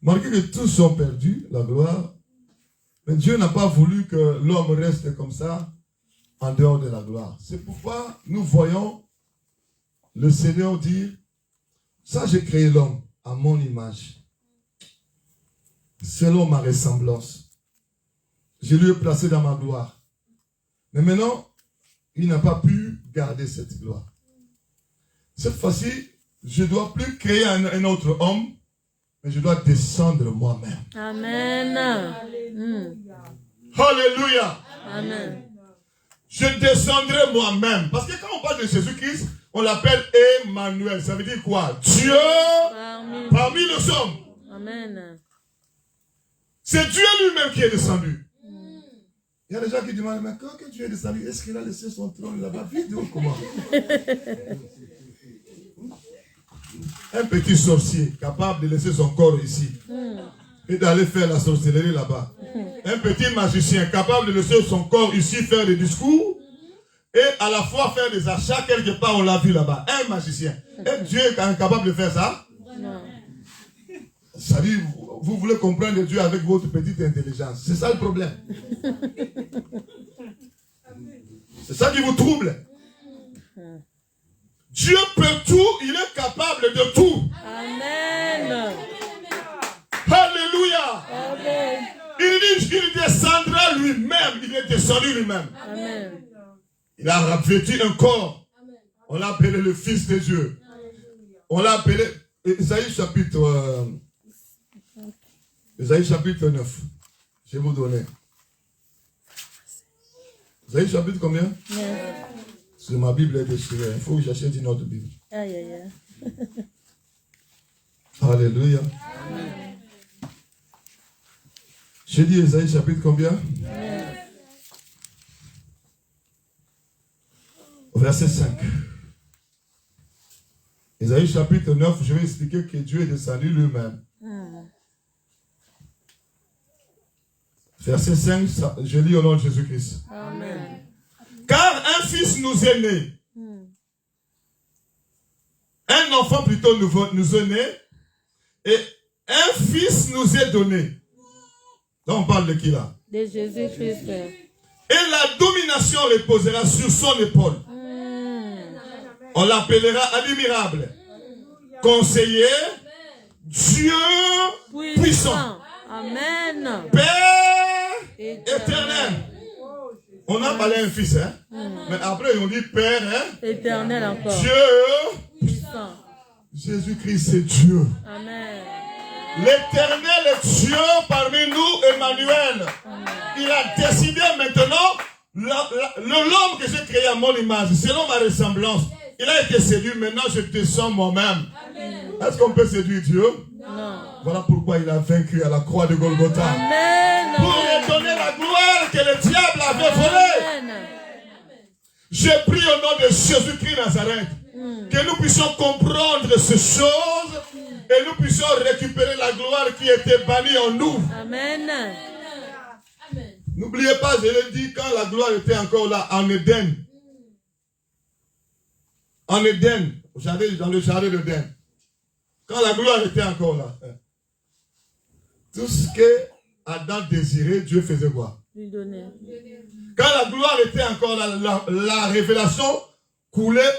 Malgré que tous ont perdu la gloire, mais Dieu n'a pas voulu que l'homme reste comme ça, en dehors de la gloire. C'est pourquoi nous voyons le Seigneur dire, ça j'ai créé l'homme à mon image, selon ma ressemblance. Je lui ai placé dans ma gloire. Mais maintenant, il n'a pas pu garder cette gloire. Cette fois-ci, je ne dois plus créer un autre homme, mais je dois descendre moi-même. Amen. Alléluia. Amen. Je descendrai moi-même. Parce que quand on parle de Jésus-Christ, on l'appelle Emmanuel. Ça veut dire quoi? Dieu parmi les hommes. Amen. C'est Dieu lui-même qui est descendu. Il y a des gens qui demandent, mais quand que Dieu est descendu, est-ce qu'il a laissé son trône là-bas vide ou comment? Un petit sorcier capable de laisser son corps ici et d'aller faire la sorcellerie là-bas. Un petit magicien capable de laisser son corps ici faire des discours et à la fois faire des achats quelque part, on l'a vu là-bas. Un magicien. Et Dieu est incapable de faire ça? Non. Ça dit, vous voulez comprendre Dieu avec votre petite intelligence. C'est ça le problème. C'est ça qui vous trouble. Dieu peut tout, il est capable de tout. Amen. Alléluia. Amen. Il dit qu'il descendra lui-même. Il est descendu lui-même. Amen. Il a revêtu un corps. On l'a appelé le Fils de Dieu. On l'a appelé Isaïe chapitre 9. Je vais vous donner. Isaïe chapitre combien? 9. Sur ma Bible est déchirée. Il faut que j'achète une autre Bible. Aïe, aïe, aïe. Alléluia. J'ai dit Ésaïe chapitre combien? Verset 5. Ésaïe chapitre 9, je vais expliquer que Dieu est descendu lui-même. Verset 5, je lis au nom de Jésus-Christ. Amen. Car un fils nous est né. Un enfant plutôt nous est né. Et un fils nous est donné. Donc on parle de qui là? De Jésus-Christ. Et la domination reposera sur son épaule. On l'appellera admirable. Conseiller, Dieu puissant. Amen. Père éternel. On a parlé un fils, hein? Mais après on dit Père, hein? Éternel encore. Dieu Puissant. Jésus-Christ c'est Dieu. Amen. L'Éternel est Dieu parmi nous, Emmanuel. Il a décidé maintenant, l'homme que j'ai créé à mon image, selon ma ressemblance, il a été séduit, maintenant je descends moi-même. Est-ce qu'on peut séduire Dieu? Non. Voilà pourquoi il a vaincu à la croix de Golgotha. Amen. Pour lui donner la gloire que le diable avait volée. Amen. J'ai pris au nom de Jésus-Christ Nazareth que nous puissions comprendre ces choses et nous puissions récupérer la gloire qui était bannie en nous. Amen. N'oubliez pas, je l'ai dit, quand la gloire était encore là, en Éden. En Éden, dans le jardin d'Éden. Quand la gloire était encore là. Tout ce que Adam désirait, Dieu faisait quoi? Lui donner. Quand la gloire était encore là, la révélation coulait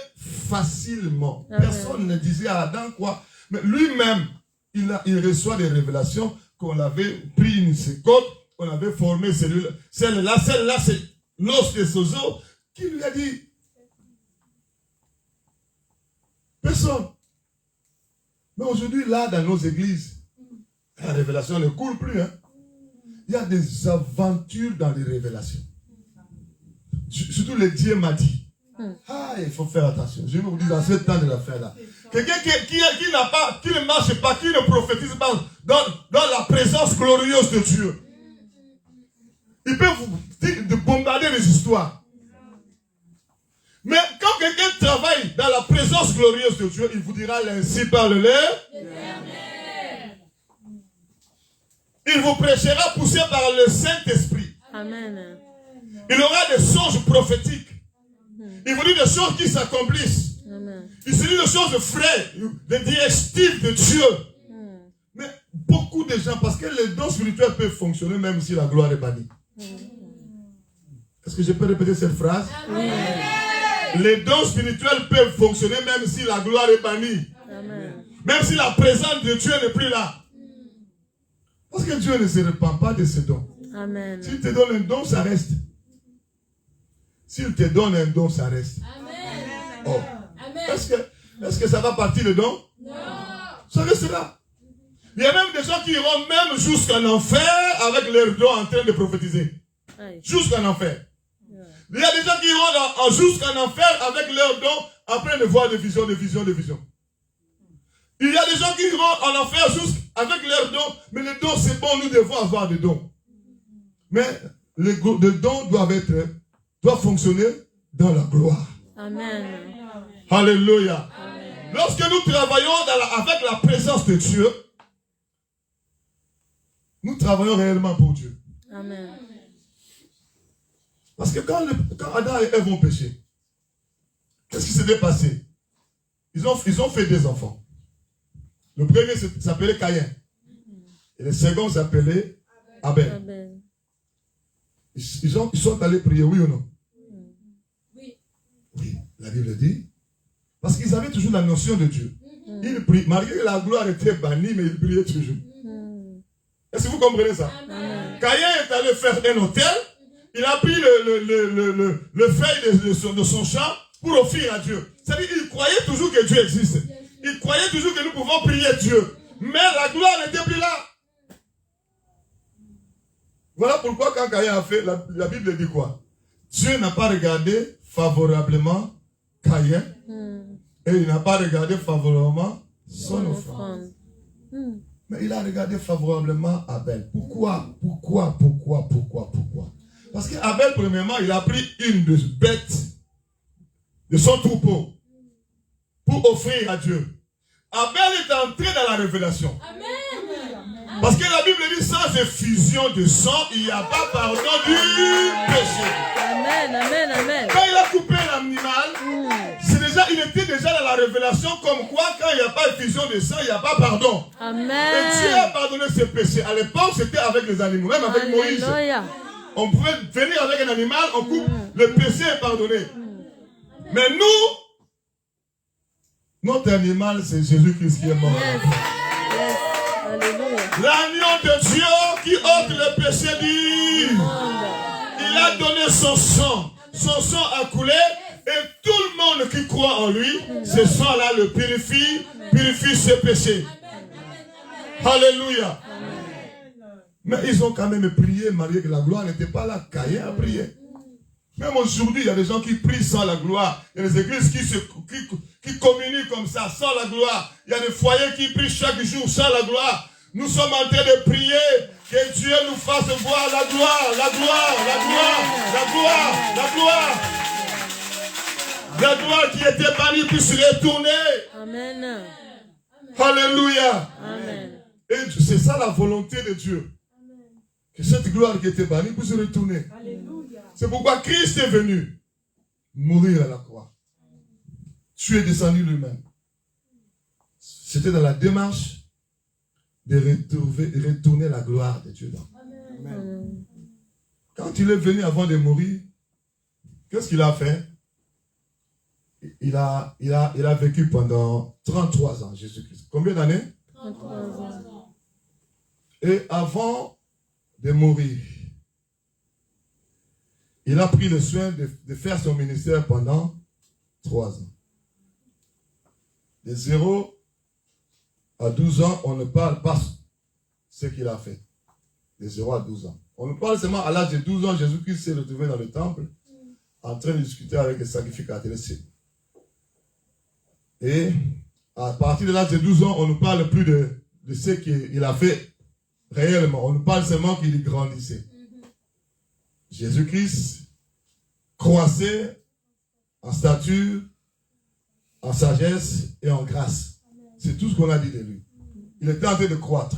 facilement. Amen. Personne ne disait à Adam quoi. Mais lui-même, il reçoit des révélations qu'on avait pris une côte, on avait formé celle-là. Celle-là, c'est l'os de Sozo qui lui a dit. Personne. Mais aujourd'hui, là, dans nos églises, la révélation ne coule plus. Hein? Il y a des aventures dans les révélations. Surtout le Dieu m'a dit. Ah, il faut faire attention. Je vais vous dire dans ce temps de l'affaire-là. Quelqu'un qui ne marche pas, qui ne prophétise pas dans la présence glorieuse de Dieu. Il peut vous bombarder les histoires. Mais quand quelqu'un travaille dans la présence glorieuse de Dieu, il vous dira ainsi parle-le. Il vous prêchera poussé par le Saint-Esprit. Amen. Il aura des songes prophétiques. Il vous dit des choses qui s'accomplissent. Il se dit des choses vraies, des directives de Dieu. Mais beaucoup de gens, parce que les dons spirituels peuvent fonctionner même si la gloire est bannie. Est-ce que je peux répéter cette phrase? Oui. Les dons spirituels peuvent fonctionner même si la gloire est bannie. Amen. Même si la présence de Dieu n'est plus là. Parce que Dieu ne se répand pas de ses dons. Amen. S'il te donne un don, ça reste. S'il te donne un don, ça reste. Amen. Oh. Est-ce que ça va partir le don? Non. Ça restera. Il y a même des gens qui iront même jusqu'en enfer avec leurs dons en train de prophétiser. Jusqu'en enfer. Il y a des gens qui iront jusqu'en enfer avec leurs dons en train de voir des visions, des visions, des visions. Il y a des gens qui iront en enfer avec leurs dons, mais les dons c'est bon, nous devons avoir des dons. Mais les dons doivent fonctionner dans la gloire. Amen. Alléluia. Amen. Lorsque nous travaillons avec la présence de Dieu, nous travaillons réellement pour Dieu. Amen. Parce que quand Adam et Ève ont péché, qu'est-ce qui s'était passé? Ils ont fait des enfants. Le premier s'appelait Caïn. Et le second s'appelait Abel. Amen. Ils sont allés prier, oui ou non? Oui. Oui, la Bible dit. Parce qu'ils avaient toujours la notion de Dieu. Ils prient, malgré que la gloire était bannie, mais ils priaient toujours. Est-ce que vous comprenez ça? Amen. Caïn est allé faire un autel. Il a pris le feuille de son champ pour offrir à Dieu. C'est-à-dire qu'il croyait toujours que Dieu existe. Il croyait toujours que nous pouvons prier Dieu. Mais la gloire n'était plus là. Voilà pourquoi quand Caïn a fait, la Bible dit quoi? Dieu n'a pas regardé favorablement Caïn Et il n'a pas regardé favorablement son offrande. offrande. Mais il a regardé favorablement Abel. Pourquoi? Parce qu'Abel, premièrement, il a pris une des bêtes de son troupeau pour offrir à Dieu. Abel est entré dans la révélation. Amen. Parce que la Bible dit, sans effusion de sang, il n'y a pas pardon du péché. Amen, amen, amen. Quand il a coupé l'animal, il était déjà dans la révélation comme quoi, quand il n'y a pas effusion de sang, il n'y a pas pardon. Amen. Et Dieu a pardonné ses péchés. À l'époque, c'était avec les animaux, même avec Moïse. Alléluia. On pouvait venir avec un animal, on coupe, le péché est pardonné. Mais nous, notre animal, c'est Jésus-Christ qui est mort. Yes. Yes. Alléluia. L'agneau de Dieu qui ôte le péché du monde. Il a donné son sang. Son sang a coulé. Et tout le monde qui croit en lui, ce sang-là le purifie ses péchés. Alléluia. Mais ils ont quand même prié, malgré que la gloire n'était pas là. Caïn a prié. Même aujourd'hui, il y a des gens qui prient sans la gloire. Il y a des églises qui communient comme ça, sans la gloire. Il y a des foyers qui prient chaque jour sans la gloire. Nous sommes en train de prier que Dieu nous fasse voir la gloire, la gloire, la gloire, la gloire, la gloire. La gloire qui était bannie puisse retourner. Amen. Alléluia. Amen. Et c'est ça la volonté de Dieu. Que cette gloire qui était bannie puisse retourner. C'est pourquoi Christ est venu mourir à la croix. Tu es descendu lui-même. C'était dans la démarche de retourner la gloire de Dieu. Amen. Quand il est venu avant de mourir, qu'est-ce qu'il a fait? Il a vécu pendant 33 ans, Jésus-Christ. Combien d'années? 33 ans. Et avant de mourir, il a pris le soin de faire son ministère pendant 3 ans. De 0 à 12 ans, on ne parle pas ce qu'il a fait. De 0 à 12 ans. On nous parle seulement à l'âge de 12 ans, Jésus-Christ s'est retrouvé dans le temple, en train de discuter avec les sacrificateurs. Et à partir de l'âge de 12 ans, on ne parle plus de ce qu'il a fait réellement. On nous parle seulement qu'il grandissait. Jésus-Christ croissait en stature, en sagesse et en grâce. C'est tout ce qu'on a dit de lui. Il était en train de croître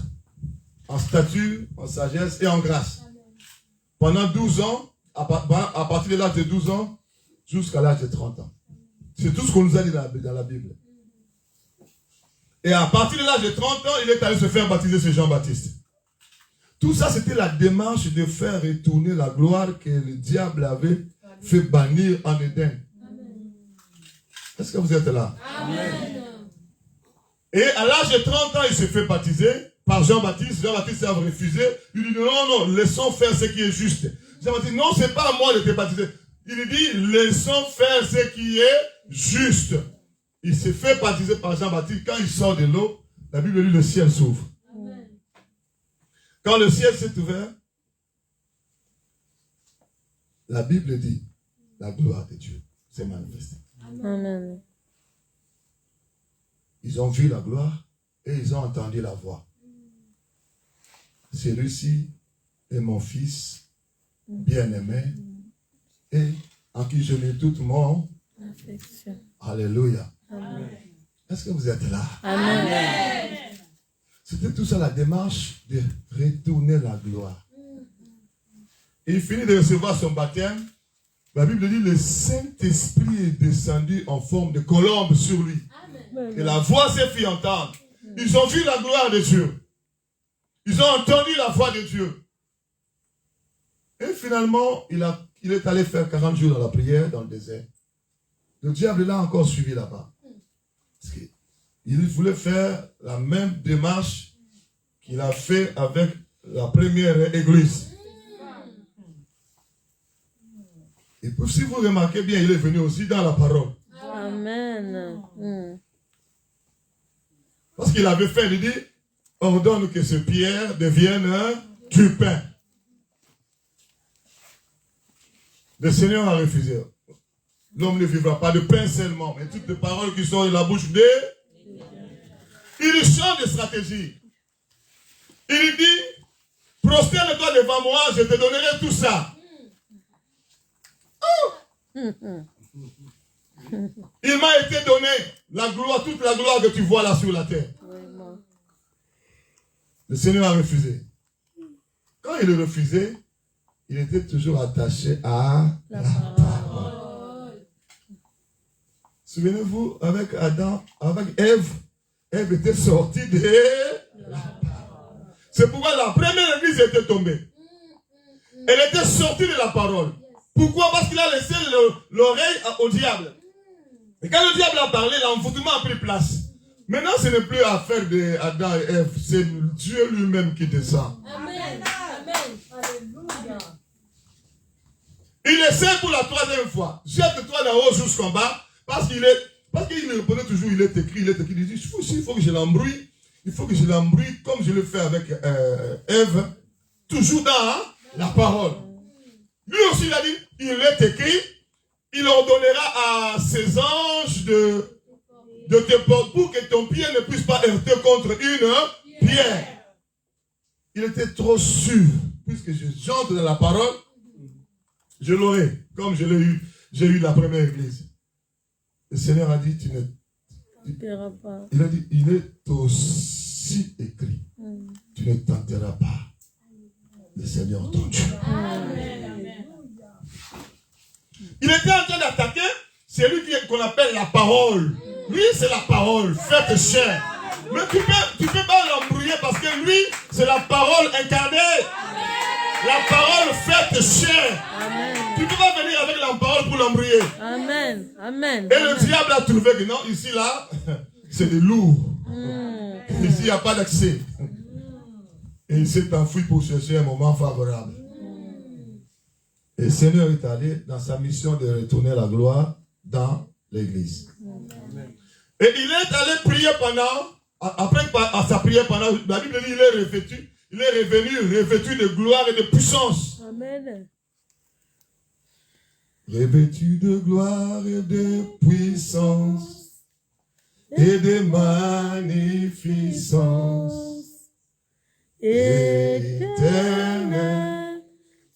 en stature, en sagesse et en grâce. Pendant 12 ans, à partir de l'âge de 12 ans, jusqu'à l'âge de 30 ans. C'est tout ce qu'on nous a dit dans la Bible. Et à partir de l'âge de 30 ans, il est allé se faire baptiser, c'est Jean-Baptiste. Tout ça, c'était la démarche de faire retourner la gloire que le diable avait fait bannir en Éden. Est-ce que vous êtes là? Amen. Et à l'âge de 30 ans, il s'est fait baptiser par Jean-Baptiste. Jean-Baptiste a refusé. Il dit non, laissons faire ce qui est juste. Jean-Baptiste, non, c'est pas à moi de te baptiser. Il dit, laissons faire ce qui est juste. Il s'est fait baptiser par Jean-Baptiste. Quand il sort de l'eau, la Bible dit le ciel s'ouvre. Quand le ciel s'est ouvert, la Bible dit, la gloire de Dieu s'est manifestée. Amen. Ils ont vu la gloire et ils ont entendu la voix. Celui-ci est mon fils bien-aimé et en qui je mets toute mon Affection. Alléluia. Amen. Est-ce que vous êtes là? Amen. C'était tout ça la démarche de retourner la gloire. Il finit de recevoir son baptême. La Bible dit le Saint-Esprit est descendu en forme de colombe sur lui. Et la voix s'est fait entendre. Ils ont vu la gloire de Dieu. Ils ont entendu la voix de Dieu. Et finalement, il est allé faire 40 jours dans la prière, dans le désert. Le diable l'a encore suivi là-bas. Parce qu'il voulait faire la même démarche qu'il a fait avec la première église. Et puis, si vous remarquez bien, il est venu aussi dans la parole. Amen. Parce qu'il avait fait, il dit, ordonne que ce pierre devienne du pain. Le Seigneur a refusé. L'homme ne vivra pas de pain seulement, mais toutes les paroles qui sont de la bouche de... Il change de stratégie. Il dit, prosterne-toi devant moi, je te donnerai tout ça. Oh! Il m'a été donné la gloire, toute la gloire que tu vois là sur la terre. Le Seigneur a refusé. Quand il a refusé, il était toujours attaché à la parole. Souvenez-vous, avec Adam, avec Ève, Ève était sortie de la parole. C'est pourquoi la première église était tombée. Elle était sortie de la parole. Pourquoi? Parce qu'il a laissé l'oreille au diable. Et quand le diable a parlé, l'envoûtement a pris place. Maintenant, ce n'est plus affaire d'Adam et Ève, c'est Dieu lui-même qui descend. Amen. Amen. Alléluia. Il essaie pour la troisième fois. Jette-toi d'en haut jusqu'en bas, parce qu'il répondait toujours, il est écrit, il dit, il faut que je l'embrouille, comme je le fais avec Ève, toujours dans la parole. Lui aussi, il a dit, il est écrit, il ordonnera à ses anges de te porter pour que ton pied ne puisse pas heurter contre une pierre. Il était trop sûr, puisque j'entre dans la parole, je l'aurai, comme j'ai eu la première église. Le Seigneur a dit, tu ne tenteras pas. Il a dit, il est aussi écrit, tu ne tenteras pas le Seigneur ton Dieu. Il était en train d'attaquer celui qu'on appelle la parole. Lui, c'est la parole, faite chair. Mais tu peux pas l'embrouiller parce que lui, c'est la parole incarnée. La parole faite chair. Tu ne peux pas venir avec la parole pour l'embrouiller. Amen. Amen. Et le diable a trouvé que non, ici, là, c'est des lourds. Ici, il n'y a pas d'accès. Et il s'est enfui pour chercher un moment favorable. Et le Seigneur est allé dans sa mission de retourner la gloire dans l'église. Et il est allé prier après à sa prière pendant, la Bible dit il est revenu revêtu de gloire et de puissance. Amen. Revêtu de gloire et de puissance et de magnificence. Éternel,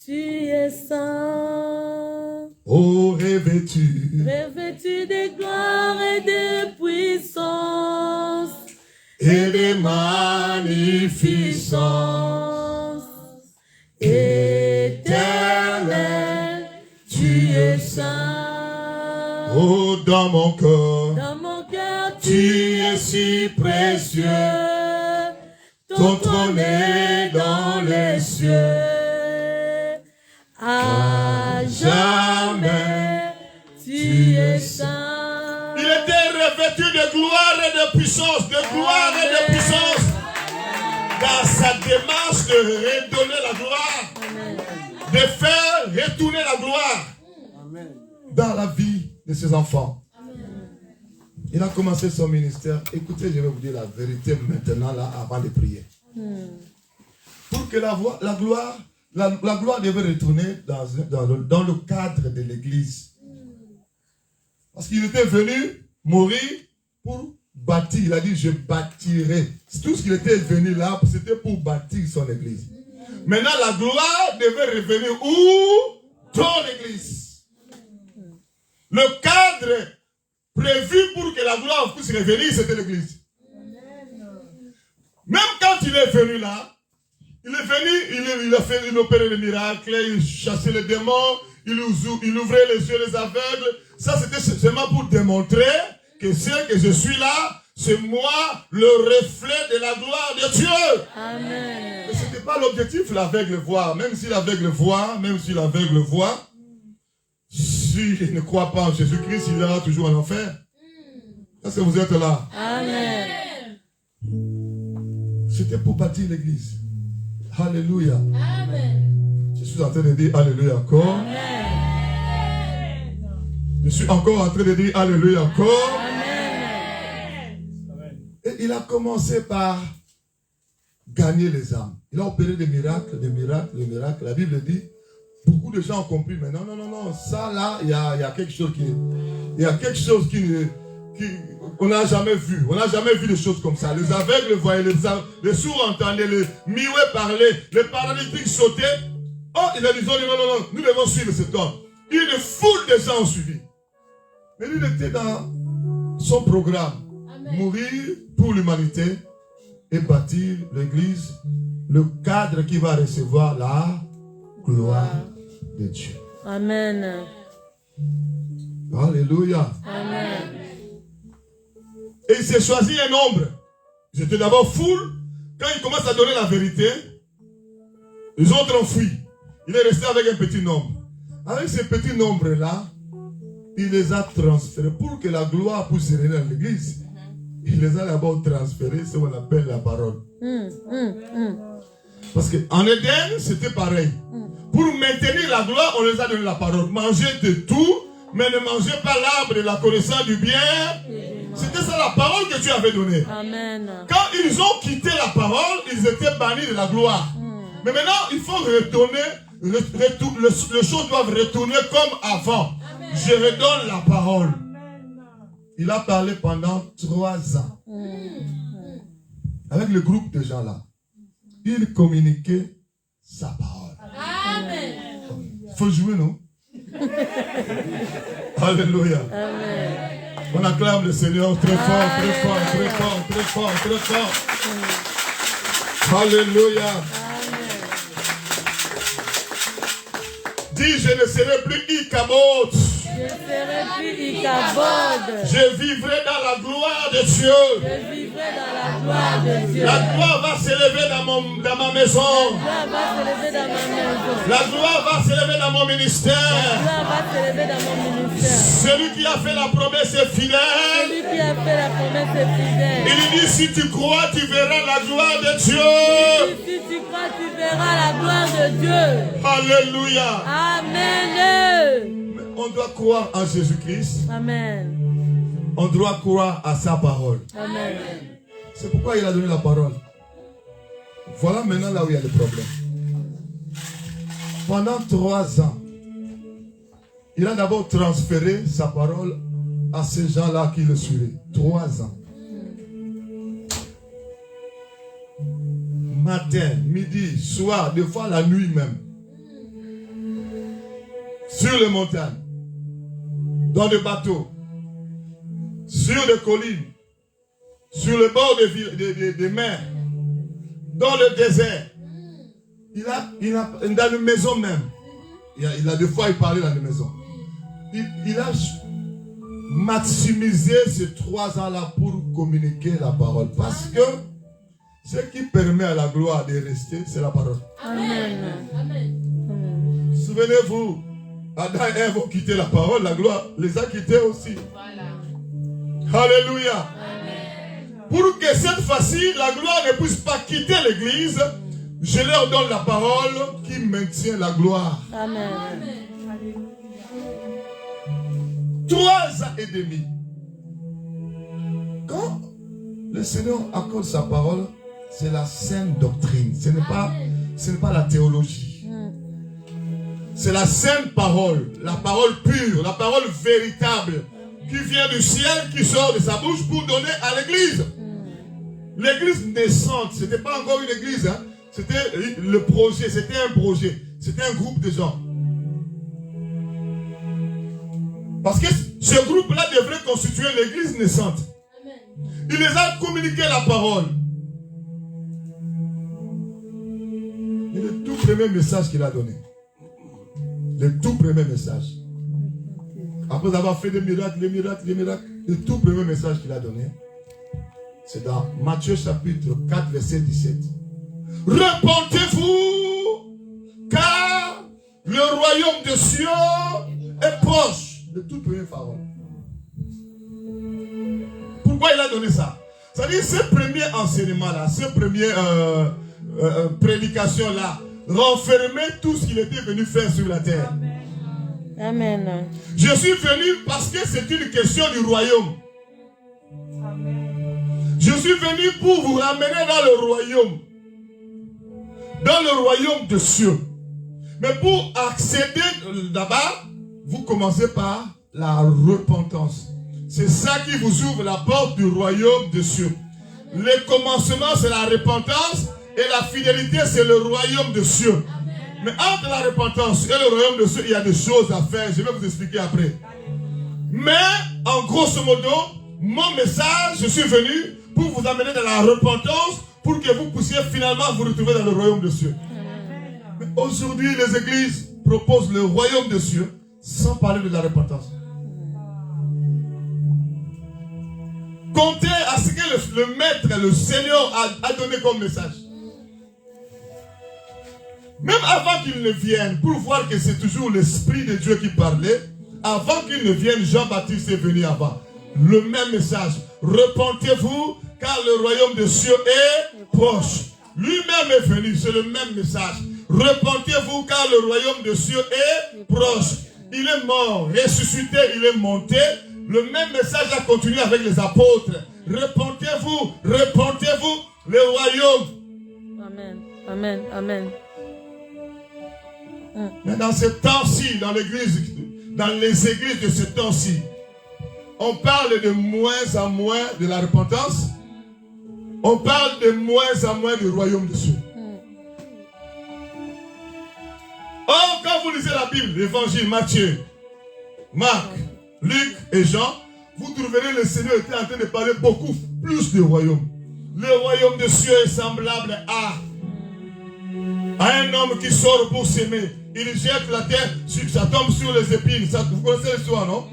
tu es saint. Oh, revêtu de gloire et de puissance et de magnificence. Éternel, tu es saint. Oh, dans mon cœur, tu es si précieux. Ton trône est dans les cieux. À jamais, tu es saint. Il était revêtu de gloire et de puissance, dans sa démarche de redonner la gloire, de faire retourner la gloire dans la vie de ses enfants. Il a commencé son ministère. Écoutez, je vais vous dire la vérité maintenant, là, avant de prier. Pour que la gloire devait retourner dans le cadre de l'église. Parce qu'il était venu mourir pour bâtir. Il a dit, je bâtirai. Tout ce qu'il était venu là, c'était pour bâtir son église. Maintenant, la gloire devait revenir où? Ton église. Le cadre prévu pour que la gloire puisse revenir, c'était l'église. Même quand il est venu là, il est venu, il opérait des miracles, il chassait les démons, il ouvrait les yeux des aveugles. Ça, c'était seulement pour démontrer que ce que je suis là, c'est moi, le reflet de la gloire de Dieu. Amen. Mais ce n'était pas l'objectif, l'aveugle voit. Même si l'aveugle voit, s'il ne croit pas en Jésus-Christ, il ira toujours en enfer. Est-ce que vous êtes là? Amen. C'était pour bâtir l'église. Alléluia. Amen. Je suis en train de dire Alléluia encore. Amen. Je suis encore en train de dire Alléluia encore. Amen. Et il a commencé par gagner les âmes. Il a opéré des miracles. La Bible dit, beaucoup de gens ont compris, mais non, non, non, non, ça là, il y a quelque chose on n'a jamais vu. On n'a jamais vu des choses comme ça. Les aveugles voyaient, les sourds entendaient, les muets parlaient, les paralytiques sautaient. Oh, il a dit, non, non, non, nous devons suivre cet homme. Une foule de gens ont suivi. Mais lui, il était dans son programme. Amen. Mourir pour l'humanité et bâtir l'église, le cadre qui va recevoir la gloire de Dieu. Amen. Alléluia. Amen. Et il s'est choisi un nombre. Ils étaient d'abord foule. Quand il commence à donner la vérité, les autres ont fui. Il est resté avec un petit nombre. Avec ce petit nombre-là, il les a transférés pour que la gloire puisse régner dans l'église. Il les a d'abord transférés, ce qu'on appelle la parole. Parce qu'en Éden, c'était pareil. Pour maintenir la gloire, on les a donné la parole. Mangez de tout, mais ne mangez pas l'arbre de la connaissance du bien. C'était ça la parole que tu avais donnée. Amen. Quand ils ont quitté la parole, ils étaient bannis de la gloire. Mais maintenant, il faut retourner. Les choses doivent retourner comme avant. Amen. Je redonne la parole. Il a parlé pendant 3 ans. Avec le groupe de gens là. Il communiquait sa parole. Amen. Il faut jouer, non? Alléluia. Amen. On acclame le Seigneur très fort, très fort, très fort, très fort, très fort. Alléluia. Dis, je ne serai plus Ichabod. Je serai plus Ichabod. Je vivrai dans la gloire de Dieu. Je vivrai dans la gloire de Dieu. La gloire va s'élever dans ma maison. La gloire va s'élever dans ma maison. La gloire va s'élever dans mon ministère. La gloire va s'élever dans mon ministère. Celui qui a fait la promesse est fidèle. Celui qui a fait la promesse est fidèle. Il dit, si tu crois, tu verras la gloire de Dieu. Si tu crois, tu verras la gloire de Dieu. Alléluia. Amen. On doit croire en Jésus-Christ. Amen. On doit croire à sa parole. Amen. C'est pourquoi il a donné la parole. Voilà maintenant là où il y a le problème. Pendant 3 ans, il a d'abord transféré sa parole à ces gens-là qui le suivaient. 3 ans. Matin, midi, soir, des fois la nuit même. Sur les montagnes, dans des bateaux, sur des collines, sur le bord des mers, dans le désert. Il a dans une maison même. Il a des fois il parlait dans une maison. Il a maximisé ces 3 ans-là pour communiquer la parole. Parce que ce qui permet à la gloire de rester, c'est la parole. Amen. Amen. Souvenez-vous, Adam et Ève ont quitté la parole, la gloire les a quittés aussi. Voilà. Alléluia. Amen. Pour que cette fois-ci, la gloire ne puisse pas quitter l'église, je leur donne la parole qui maintient la gloire. Amen. 3 ans et demi. Quand le Seigneur accorde sa parole, c'est la saine doctrine. Ce n'est pas la théologie. C'est la saine parole, la parole pure, la parole véritable qui vient du ciel, qui sort de sa bouche pour donner à l'église. L'église naissante, ce n'était pas encore une église, hein. C'était le projet, c'était un projet, c'était un groupe de gens. Parce que ce groupe-là devrait constituer l'église naissante. Amen. Il les a communiqué la parole. Et le tout premier message qu'il a donné. Le tout premier message. Après avoir fait des miracles, le tout premier message qu'il a donné, c'est dans Matthieu chapitre 4, verset 17. Repentez-vous, car le royaume des cieux est proche. Le tout premier parole. Pourquoi il a donné ça? C'est-à-dire, ce premier enseignement-là, ce premier prédication-là, renfermait tout ce qu'il était venu faire sur la terre. Amen. Je suis venu parce que c'est une question du royaume. Je suis venu pour vous ramener dans le royaume. Dans le royaume des cieux. Mais pour accéder là-bas, vous commencez par la repentance. C'est ça qui vous ouvre la porte du royaume des cieux. Le commencement, c'est la repentance et la fidélité, c'est le royaume des cieux. Mais entre la repentance et le royaume des cieux, il y a des choses à faire. Je vais vous expliquer après. Mais, en grosso modo, mon message, je suis venu pour vous amener dans la repentance pour que vous puissiez finalement vous retrouver dans le royaume des cieux. Mais aujourd'hui, les églises proposent le royaume des cieux sans parler de la repentance. Comptez à ce que le maître, le Seigneur a donné comme message. Même avant qu'il ne vienne, pour voir que c'est toujours l'Esprit de Dieu qui parlait, avant qu'il ne vienne, Jean-Baptiste est venu avant. Le même message. Repentez-vous, car le royaume des cieux est proche. Lui-même est venu, c'est le même message. Repentez-vous, car le royaume des cieux est proche. Il est mort, ressuscité, il est monté. Le même message a continué avec les apôtres. Repentez-vous, repentez-vous, le royaume. Amen, amen, amen. Mais dans ce temps-ci, dans l'église, dans les églises de ce temps-ci, on parle de moins en moins de la repentance. On parle de moins en moins du royaume des cieux. Or, quand vous lisez la Bible, l'évangile Matthieu, Marc, Luc et Jean, vous trouverez le Seigneur était en train de parler beaucoup plus du royaume. Le royaume des cieux est semblable à un homme qui sort pour s'aimer. Il jette la terre, ça tombe sur les épines. Ça, vous connaissez l'histoire, non?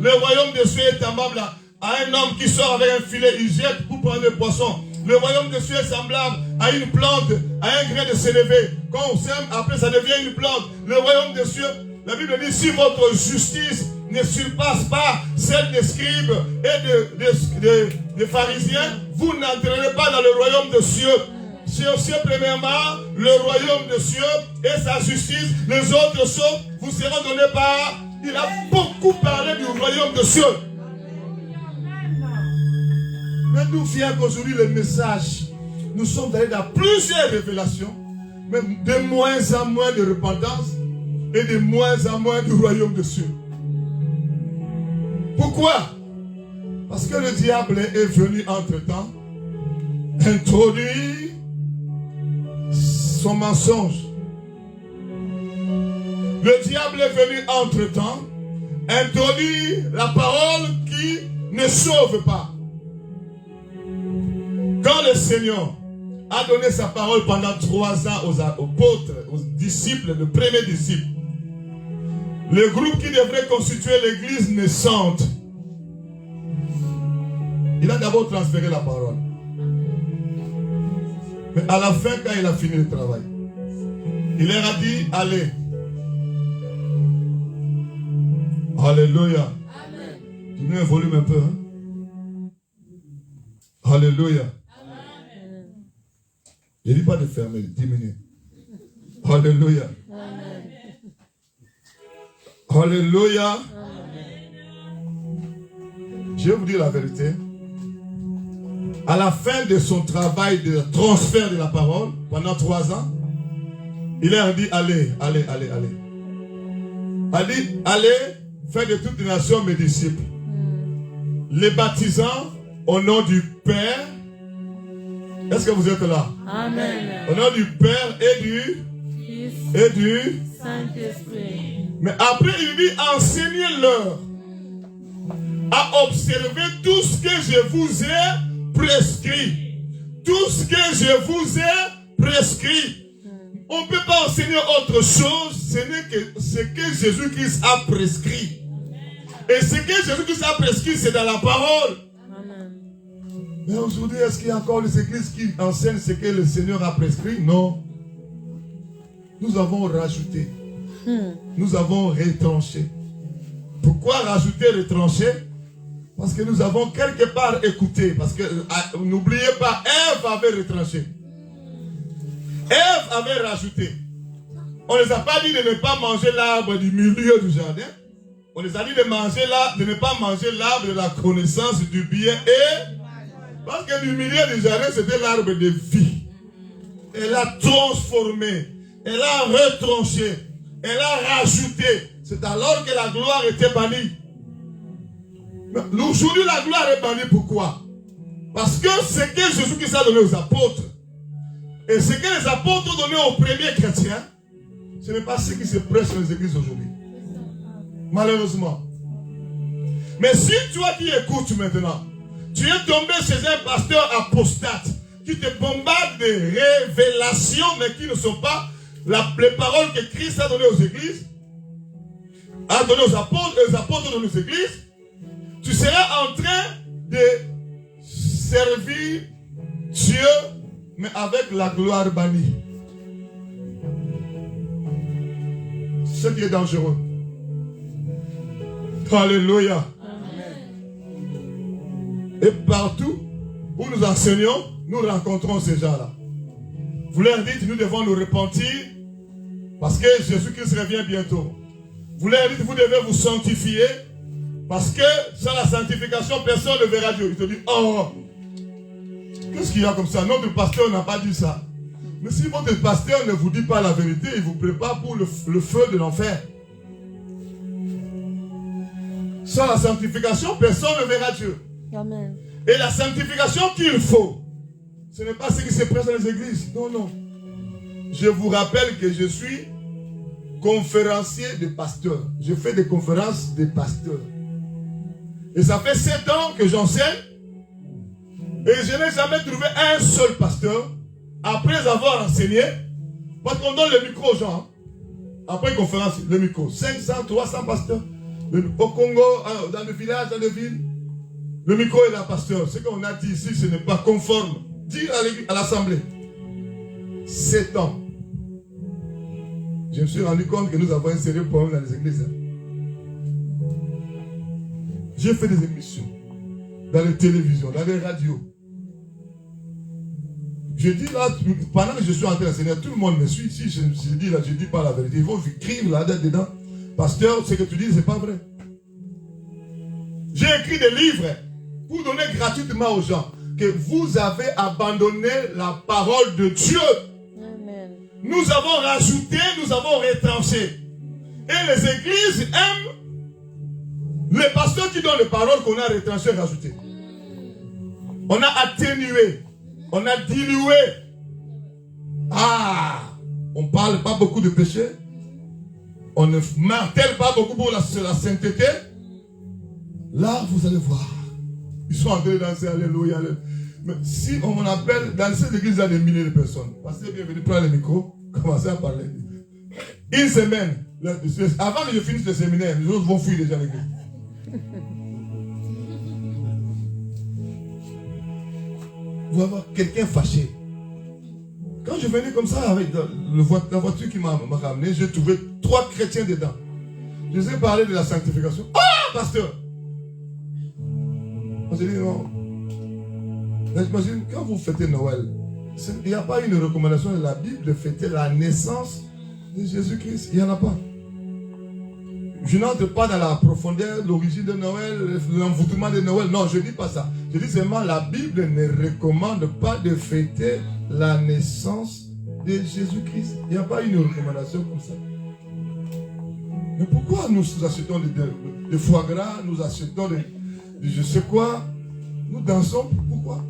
Le royaume des cieux est semblable à un homme qui sort avec un filet, il jette pour prendre des poissons. Le royaume des cieux est semblable à une plante, à un grain de sénévé. Quand on sème, après ça devient une plante. Le royaume des cieux, la Bible dit, si votre justice ne surpasse pas celle des scribes et des pharisiens, vous n'entrerez pas dans le royaume des cieux. C'est aussi premièrement le royaume des cieux et sa justice. Les autres choses vous seront données par... Il a beaucoup parlé du royaume des cieux. Mais d'où vient qu'aujourd'hui le message? Nous sommes allés dans plusieurs révélations, mais de moins en moins de repentance et de moins en moins du royaume des cieux. Pourquoi? Parce que le diable est venu entre-temps introduire son mensonge. Le diable est venu entre-temps introduire la parole qui ne sauve pas. Quand le Seigneur a donné sa parole pendant 3 ans aux apôtres, aux disciples, les premiers disciples, le groupe qui devrait constituer l'église naissante, il a d'abord transféré la parole. Mais à la fin, quand il a fini le travail, il leur a dit, allez. Alléluia. Diminue le volume un peu. Hein? Alléluia. Je ne dis pas de fermer, diminuer. Alléluia. Alléluia. Je vais vous dire la vérité. À la fin de son travail de transfert de la parole, pendant 3 ans, il leur a dit, allez, allez, allez, allez. Il a dit, allez, faites de toutes les nations mes disciples. Les baptisant au nom du Père. Est-ce que vous êtes là? Amen. Au nom du Père et du Saint-Esprit. Mais après, il dit, enseignez-leur à observer tout ce que je vous ai prescrit. Tout ce que je vous ai prescrit. On ne peut pas enseigner autre chose, ce n'est que ce que Jésus-Christ a prescrit. Et ce que Jésus-Christ a prescrit, c'est dans la parole. Amen. Mais aujourd'hui, est-ce qu'il y a encore des églises qui enseignent ce que le Seigneur a prescrit? Non. Nous avons rajouté. Nous avons retranché. Pourquoi rajouter, retrancher? Parce que nous avons quelque part écouté. Parce que, n'oubliez pas, Ève avait retranché. Ève avait rajouté. On ne les a pas dit de ne pas manger l'arbre du milieu du jardin. On les a dit de ne pas manger l'arbre de la connaissance du bien et... Parce que du milieu du jardin, c'était l'arbre de vie. Elle a transformé. Elle a retranché. Elle a rajouté. C'est alors que la gloire était bannie. Mais aujourd'hui, la gloire est bannie. Pourquoi? Parce que ce que Jésus-Christ a donné aux apôtres et ce que les apôtres ont donné aux premiers chrétiens, ce n'est pas ce qui se prêche dans les églises aujourd'hui. Malheureusement. Mais si toi qui écoutes maintenant, tu es tombé chez un pasteur apostate qui te bombarde de révélations, mais qui ne sont pas les paroles que Christ a données aux églises, a donné aux apôtres, et les apôtres dans les églises, tu seras en train de servir Dieu, mais avec la gloire bannie. Ce qui est dangereux. Alléluia. Et partout où nous enseignons, nous rencontrons ces gens-là. Vous leur dites, nous devons nous repentir parce que Jésus-Christ revient bientôt. Vous leur dites, vous devez vous sanctifier parce que sans la sanctification, personne ne verra Dieu. Il te dit, oh, qu'est-ce qu'il y a comme ça? Notre pasteur n'a pas dit ça. Mais si votre pasteur ne vous dit pas la vérité, il vous prépare pour le feu de l'enfer. Sans la sanctification, personne ne verra Dieu. Amen. Et la sanctification qu'il faut, ce n'est pas ce qui se presse dans les églises. Non, non. Je vous rappelle que je suis conférencier de pasteurs. Je fais des conférences de pasteurs. Et ça fait 7 ans que j'enseigne. Et je n'ai jamais trouvé un seul pasteur, après avoir enseigné, parce qu'on donne le micro aux gens. Après une conférence, le micro. 500, 300 pasteurs. Au Congo, dans le village, dans les villes. Le micro est là, pasteur. Ce qu'on a dit ici, ce n'est pas conforme. Dis à l'assemblée. 7 ans. Je me suis rendu compte que nous avons un sérieux problème dans les églises. J'ai fait des émissions. Dans les télévisions, dans les radios. Je dis là, pendant que je suis en train d'enseigner, tout le monde me suit. Si je dis là, je ne dis pas la vérité. Ils vont écrire là-dedans. Pasteur, ce que tu dis, ce n'est pas vrai. J'ai écrit des livres pour donner gratuitement aux gens que vous avez abandonné la parole de Dieu. Amen. Nous avons rajouté, nous avons retranché. Et les églises aiment les pasteurs qui donnent les paroles qu'on a retranchées et rajoutées. On a atténué, on a dilué. Ah, on ne parle pas beaucoup de péché. On ne martèle pas beaucoup pour la sainteté. Là, vous allez voir. Ils sont en train de danser, alléluia. Mais si on m'appelle, dans cette église, il y a des milliers de personnes. Passez, bienvenue, prenez le micro, commencez à parler. Une semaine, avant que je finisse le séminaire, les autres vont fuir déjà l'église. Vous allez voir quelqu'un fâché. Quand je venais comme ça avec la voiture qui m'a ramené, j'ai trouvé 3 chrétiens dedans. Je les ai parlé de la sanctification. Ah, pasteur! J'ai dit non. J'imagine, quand vous fêtez Noël, il n'y a pas une recommandation de la Bible de fêter la naissance de Jésus-Christ. Il n'y en a pas. Je n'entre pas dans la profondeur, l'origine de Noël, l'envoûtement de Noël. Non, je ne dis pas ça. Je dis seulement la Bible ne recommande pas de fêter la naissance de Jésus-Christ. Il n'y a pas une recommandation comme ça. Mais pourquoi nous achetons des foie gras, nous achetons des je sais quoi, nous dansons, pourquoi?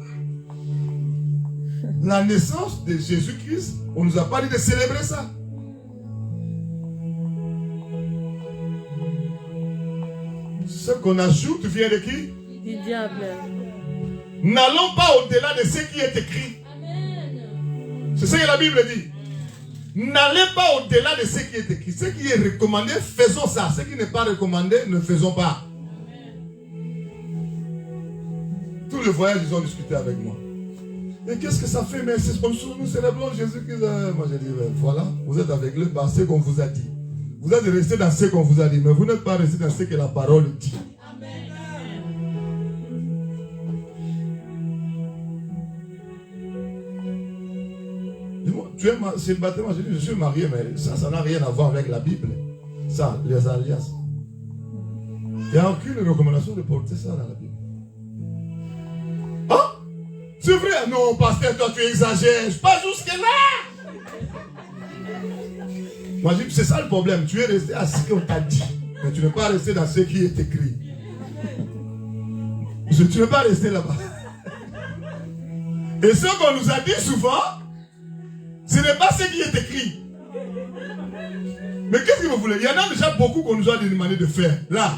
La naissance de Jésus-Christ, on ne nous a pas dit de célébrer ça. Ce qu'on ajoute vient de qui? Du diable. N'allons pas au-delà de ce qui est écrit. C'est ce que la Bible dit. N'allez pas au-delà de ce qui est écrit. Ce qui est recommandé, faisons ça. Ce qui n'est pas recommandé, ne faisons pas. Tout le voyage, ils ont discuté avec moi. Et qu'est-ce que ça fait? Mais c'est comme ça, nous célébrons Jésus-Christ. Moi, j'ai dit, voilà, vous êtes aveuglés par ce qu'on vous a dit. Vous êtes restés dans ce qu'on vous a dit, mais vous n'êtes pas restés dans ce que la parole dit. Dis-moi, tu es célibataire? Moi, j'ai dit, je suis marié, mais ça n'a rien à voir avec la Bible. Ça, les alliances. Il n'y a aucune recommandation de porter ça dans la Bible. Ah? C'est vrai? Non, pasteur, toi tu exagères. Pas jusque-là. Moi, je dis, c'est ça le problème. Tu es resté à ce qu'on t'a dit. Mais tu n'es pas resté dans ce qui est écrit. Tu n'es pas resté là-bas. Et ce qu'on nous a dit souvent, ce n'est pas ce qui est écrit. Mais qu'est-ce que vous voulez? Il y en a déjà beaucoup qu'on nous a demandé de faire. Là,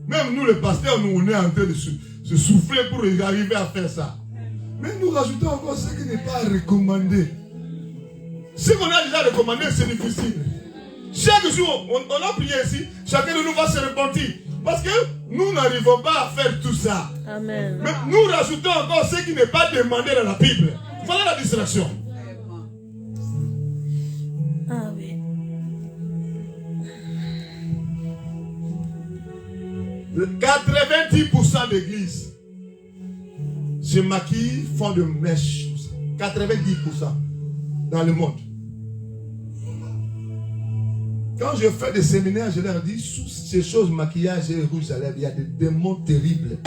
même nous les pasteurs, nous on est en train de se souffler pour arriver à faire ça. Mais nous rajoutons encore ce qui n'est pas recommandé. Ce qu'on a déjà recommandé, c'est difficile. Chaque jour, on a prié ici, chacun de nous va se repentir. Parce que nous n'arrivons pas à faire tout ça. Amen. Mais nous rajoutons encore ce qui n'est pas demandé dans la Bible. Voilà la distraction. Ah oui. Le 90% d'églises se maquillent, font de mèches. 90% dans le monde. Quand je fais des séminaires, je leur dis, sous ces choses, maquillage et rouge à lèvres, il y a des démons terribles.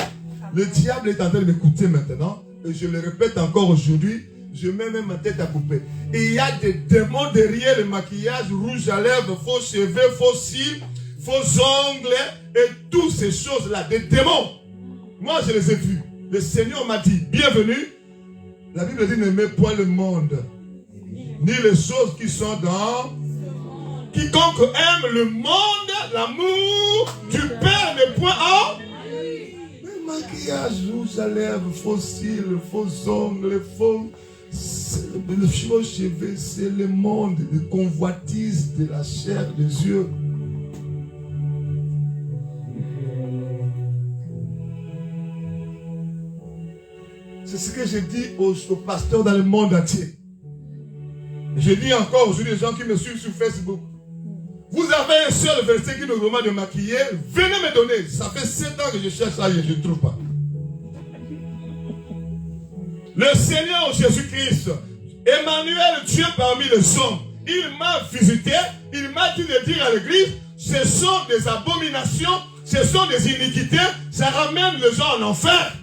Le diable est en train de m'écouter maintenant, et je le répète encore aujourd'hui, je mets même ma tête à couper. Et il y a des démons derrière le maquillage, rouge à lèvres, faux cheveux, faux cils, faux ongles, et toutes ces choses-là, des démons. Moi, je les ai vus. Le Seigneur m'a dit, bienvenue. La Bible dit, n'aimez point le monde, ni les choses qui sont dans... Quiconque aime le monde, l'amour du Père n'est point en... Le maquillage, rouge à lèvres, faux cils, faux ongles, le faux cheveux, c'est le monde, de convoitise de la chair des yeux. C'est ce que je dis aux pasteurs dans le monde entier. Je dis encore aujourd'hui aux gens qui me suivent sur Facebook. Vous avez un seul verset qui nous demande de maquiller. Venez me donner. Ça fait 7 ans que je cherche ça et je ne trouve pas. Le Seigneur Jésus-Christ, Emmanuel, Dieu parmi les hommes, il m'a visité. Il m'a dit de dire à l'église, ce sont des abominations, ce sont des iniquités, ça ramène les gens en enfer.